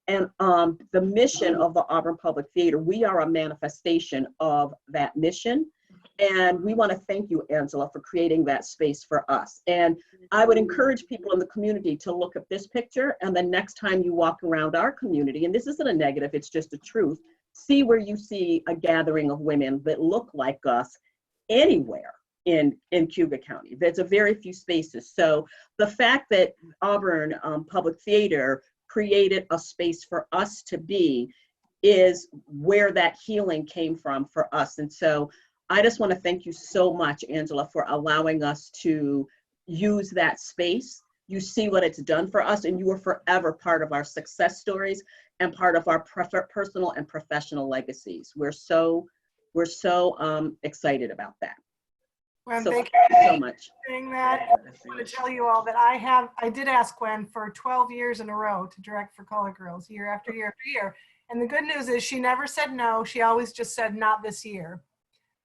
And the mission of the Auburn Public Theater, we are a manifestation of that mission. And we want to thank you, Angela, for creating that space for us. And I would encourage people in the community to look at this picture, and the next time you walk around our community, and this isn't a negative, it's just a truth, see where you see a gathering of women that look like us anywhere in Cuba County. There's a very few spaces. So the fact that Auburn Public Theater created a space for us to be is where that healing came from for us. And so I just want to thank you so much, Angela, for allowing us to use that space. You see what it's done for us, and you are forever part of our success stories and part of our personal and professional legacies. We're so excited about that.
Gwen,
So
thank
you
you
so much.
for doing that. I want to tell you all that I did ask Gwen for 12 years in a row to direct for Color Girls, year after year after year. And the good news is she never said no. She always just said not this year.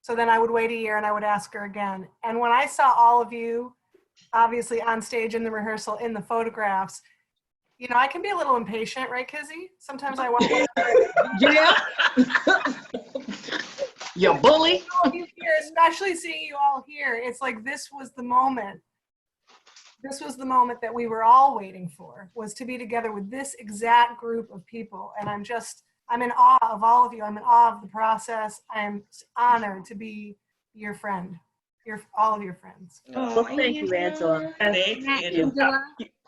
So then I would wait a year and I would ask her again. And when I saw all of you, obviously on stage in the rehearsal, in the photographs, you know, I can be a little impatient, right, Kizzy? Sometimes I want
Yeah. You bully.
Especially seeing you all here. It's like this was the moment. This was the moment that we were all waiting for, was to be together with this exact group of people. And I'm in awe of all of you. I'm in awe of the process. I'm honored to be your friend, all of your friends.
Well, thank you, Angela.
Thank you.
Angela.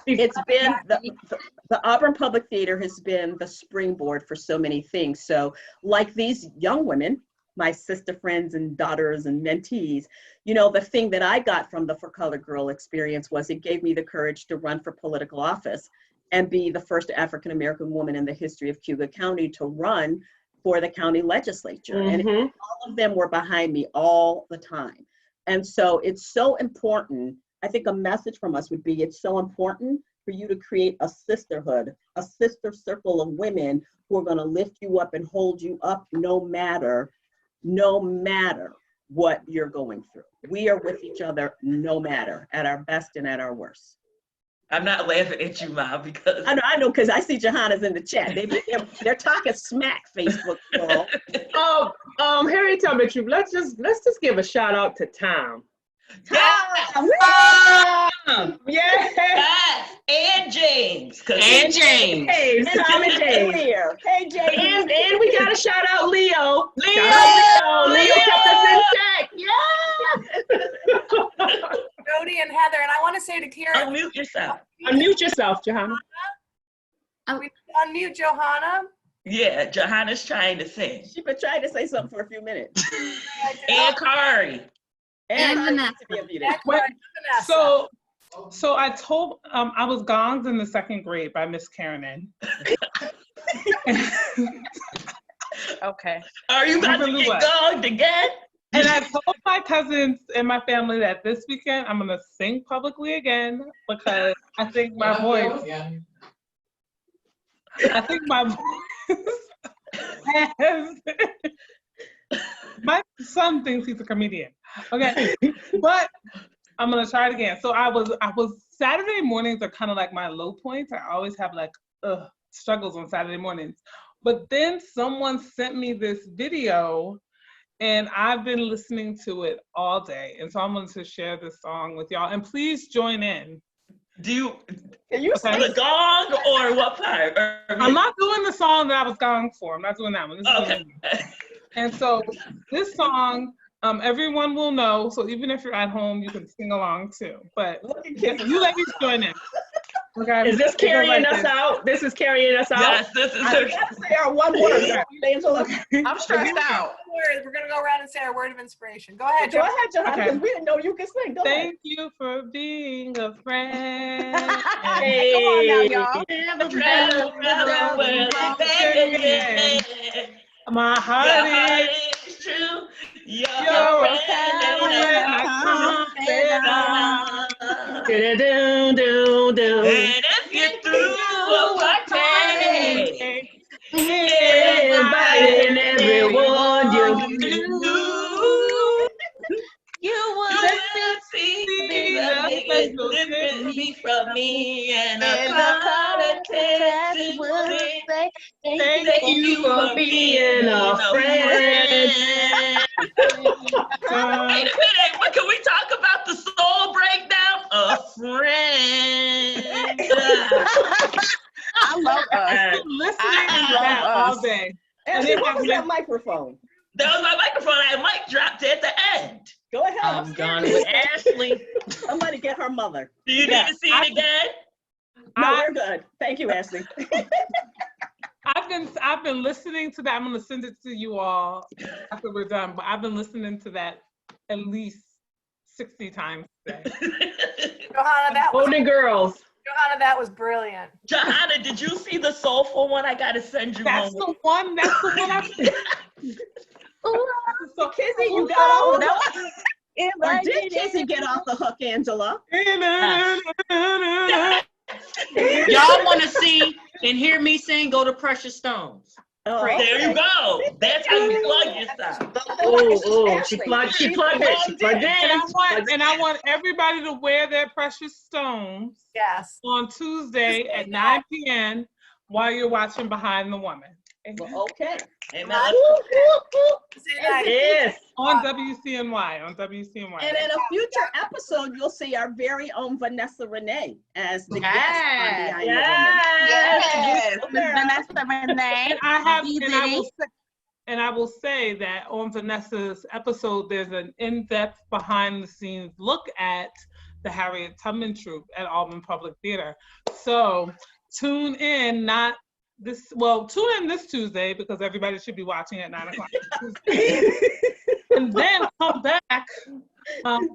It's been, the Auburn Public Theater has been the springboard for so many things. So like these young women, my sister friends and daughters and mentees, you know, the thing that I got from the For Color Girl experience was it gave me the courage to run for political office and be the first African-American woman in the history of Cuba County to run for the county legislature. And all of them were behind me all the time. And so it's so important. I think a message from us would be, it's so important for you to create a sisterhood, a sister circle of women who are going to lift you up and hold you up no matter what you're going through. We are with each other no matter, at our best and at our worst.
I'm not laughing at you, Mom, because
I know, because I see Juhanna's in the chat. They're talking smack, Facebook girl.
Harriet Tubman Troupe, let's just give a shout out to Tom.
Yes, and James.
And James.
Tom and James.
Here. Hey, James.
And we got to shout out Leo. Leo kept us in check.
Jody and Heather, and I want to say to Kira,
Unmute yourself.
Unmute yourself, Juhanna.
Unmute Juhanna.
Yeah, Johanna's trying to sing.
She's been trying to say something for a few minutes.
And Cari.
And Vanessa.
So I told, I was gonged in the 2nd grade by Miss Karen.
Okay.
Are you about to get gonged again?
And I told my cousins and my family that this weekend I'm gonna sing publicly again, because I think my voice my son thinks he's a comedian. Okay, but I'm gonna try it again. So I was Saturday mornings are kind of like my low points. I always have like struggles on Saturday mornings. But then someone sent me this video, and I've been listening to it all day. And so I'm going to share this song with y'all. And please join in.
Can you sing the gong or what part?
I'm not doing the song that I was gonged for. I'm not doing that one. Okay. And so this song, everyone will know. So even if you're at home, you can sing along too. But you ladies join in. Okay.
Is this carrying us out? This is carrying us out?
Yes, this is
I gotta say our one word, Angela.
I'm stressed out. We're going to go around and say our word of inspiration. Go ahead, Johanna.
Because we didn't know you could sing. Go ahead.
Thank you for being a friend.
Hey. Come on now, y'all.
My heart
is true. You're
a friend I
And
if you're through a party,
inviting everyone
you will see the biggest difference from me, and a contest will say thank you for being a friend. Wait a minute, but can we talk about the soul breakdown? A friend.
I love us.
Listening to that all day.
And what was that microphone?
That was my microphone. I mic dropped at the end.
Go ahead.
I'm gone with Ashley.
Somebody get her mother.
Do you need to see it again?
No, we're good. Thank you, Ashley.
I've been listening to that. I'm gonna send it to you all after we're done. But I've been listening to that at least 60 times today.
Johanna, that was
Golden Girls.
Johanna, that was brilliant.
Johanna, did you see the soulful one? I gotta send you
That's
home.
the one. That's the one.
So Kizzy, you got off the hook. Or did Kizzy get off the hook, Angela?
Y'all want to see and hear me sing? Go to Precious Stones.
Oh,
There you go. That's how you plug yourself.
Oh, she plugged it.
And I want everybody to wear their precious stones.
Yes.
On Tuesday at 9 p.m. while you're watching Behind the Woman.
Well, okay.
Amen.
Yes.
On WCNY. On WCNY.
And in a future episode, you'll see our very own Vanessa Renee as the guest on Behind the Woman.
Vanessa Renee.
And I will say that on Vanessa's episode, there's an in-depth behind-the-scenes look at the Harriet Tubman Troupe at Albany Public Theater. So tune in, tune in this Tuesday, because everybody should be watching at 9 o'clock. And then come back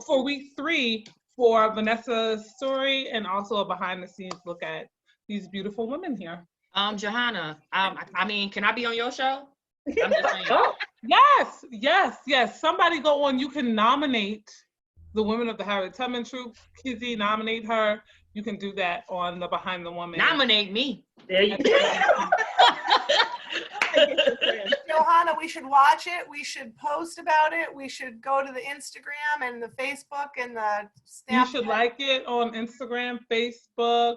for week 3 for Vanessa's story and also a behind-the-scenes look at these beautiful women here.
Juhanna, I mean, can I be on your show? I'm just saying.
Oh,
Yes. Somebody go on. You can nominate the women of the Harriet Tubman Troupe. Kizzy, nominate her. You can do that on the Behind the Woman.
Nominate me.
there you go.
Juhanna, we should watch it. We should post about it. We should go to the Instagram and the Facebook and the Snapchat.
You should like it on Instagram, Facebook,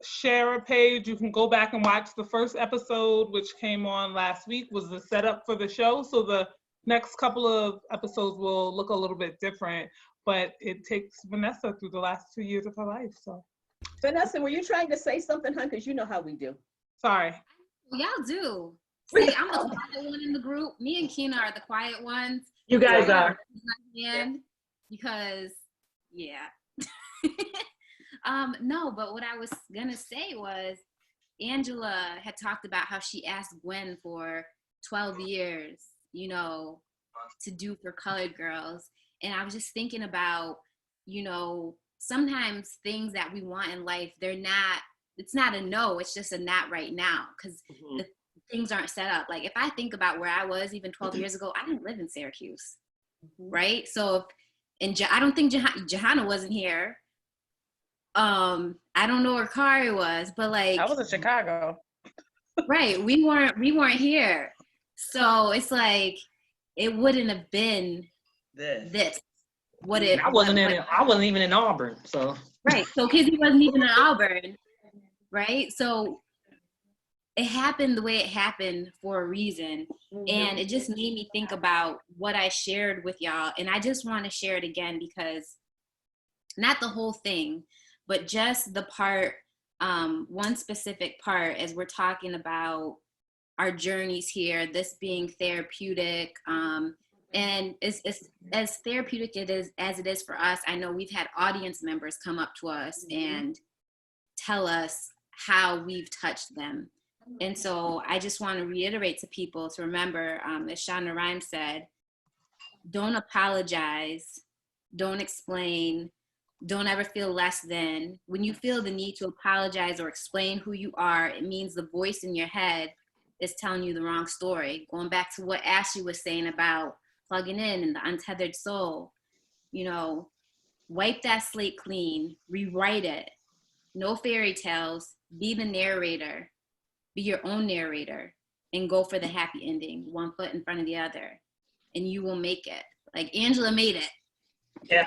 share a page. You can go back and watch the first episode, which came on last week, was the setup for the show. So the next couple of episodes will look a little bit different, but it takes Vanessa through the last 2 years of her life. So,
Vanessa, were you trying to say something, hun? Because you know how we do.
sorry.
Y'all do. See, I'm the quiet one in the group. Me and Keena are the quiet ones.
You guys are.
And because, yeah. No, but what I was gonna say was Angela had talked about how she asked Gwen for 12 years, you know, to do for colored girls. And I was just thinking about, you know, sometimes things that we want in life, it's not a no, it's just a not right now, because the things aren't set up. Like if I think about where I was even 12 years ago, I didn't live in Syracuse, right? So, I don't think Juhanna wasn't here. I don't know where Cari was, but like
I was in Chicago.
right, we weren't here. So it's like it wouldn't have been this.
I wasn't even in Auburn, so.
Right. So Kizzy wasn't even in Auburn. Right. So it happened the way it happened for a reason. And it just made me think about what I shared with y'all. And I just want to share it again, because not the whole thing, but just the part, one specific part, as we're talking about our journeys here, this being therapeutic, and it's as therapeutic as it is for us. I know we've had audience members come up to us and tell us how we've touched them. And so I just want to reiterate to people to remember, as Shonda Rhimes said, don't apologize, don't explain, don't ever feel less than. When you feel the need to apologize or explain who you are, it means the voice in your head is telling you the wrong story. Going back to what Ashley was saying about plugging in and the untethered soul, you know, wipe that slate clean, rewrite it. No fairy tales, be the narrator, be your own narrator, and go for the happy ending, one foot in front of the other, and you will make it. Like Angela made it.
Yeah.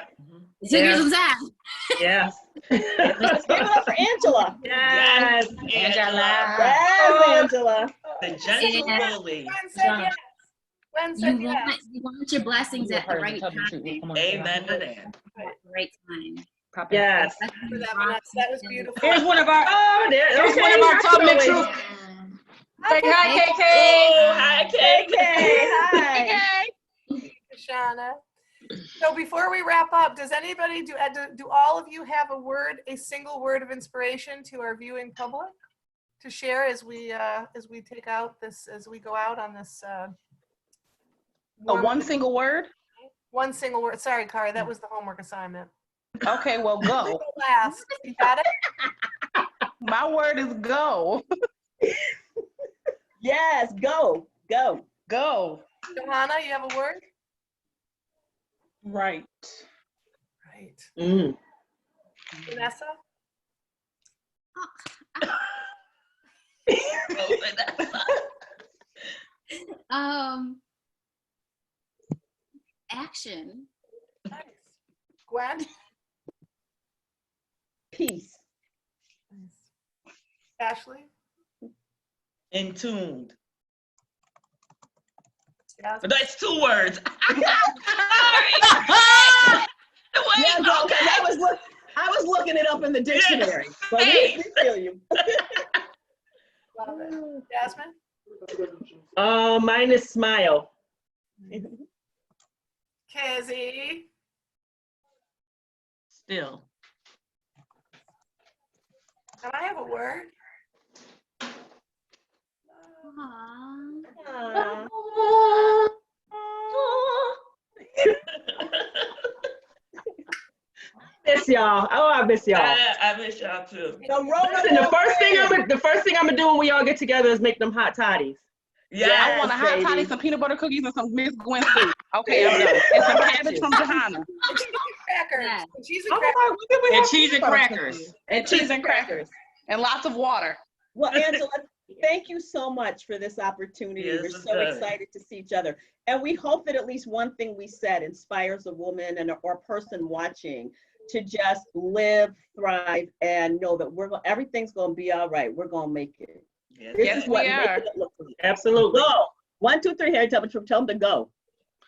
It took her some time.
Yes.
Let's give it up for Angela.
Yes.
Angela.
Yes, Angela.
The gentle bully.
Gwen said yes. Gwen said yes.
You want your blessings at the right time.
Amen to that.
At the right time.
Yes.
For that, Vanessa. That was beautiful.
Here's one of our
There's
one of our Tubman Troupe. Say hi, KK.
Oh, hi, KK.
Hi.
Shauna. So before we wrap up, does anybody do all of you have a single word of inspiration to our viewing public to share as we take out this, as we go out on this?
One single word?
One single word. Sorry, Cari, that was the homework assignment.
Okay, well, go.
Last, you got it?
My word is go.
Yes, go.
Go.
Juhanna, you have a word?
Right.
Right. Vanessa?
Action.
Nice. Gwen?
Peace.
Nice. Ashley?
Entombed.
Jasmine?
That's 2 words. Sorry. Wait,
Yeah, go,
okay.
'cause I was looking it up in the dictionary. So
Hey.
we feel you.
Love it. Jasmine?
Mine is smile.
Kizzy?
Still.
And I have a word.
Aww.
miss y'all. Oh, I miss y'all.
I miss y'all too.
Listen, the first thing I'm gonna do when we all get together is make them hot toddies.
Yeah,
I want a hot toddy, some peanut butter cookies, and some Miss Gwen soup. Okay, I'm done. And some cabbage from Juhanna.
Crackers. Cheese and
Oh
crackers.
my God, when did we
And
have
cheese and
butter
crackers.
cookies?
And cheese and crackers. And lots of water.
Well, Angela, thank you so much for this opportunity.
Yes,
We're
it's
so
good.
excited to see each other. And we hope that at least one thing we said inspires a woman or person watching to just live, thrive, and know that everything's going to be all right. We're going to make it.
Yes,
This
Yes,
is what
we
making
are.
it look like.
Absolutely.
Go. 1, 2, 3, Harriet Tubman Troupe. Tell them to go.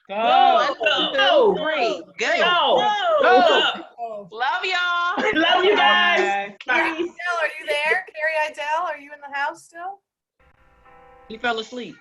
Go.
1, 2,
Go.
3. Go.
Go.
Go.
Oh.
Love y'all.
Love you guys.
Bye.
Carrie Idell, are you there? Carrie Idell, are you in the house still?
He fell asleep.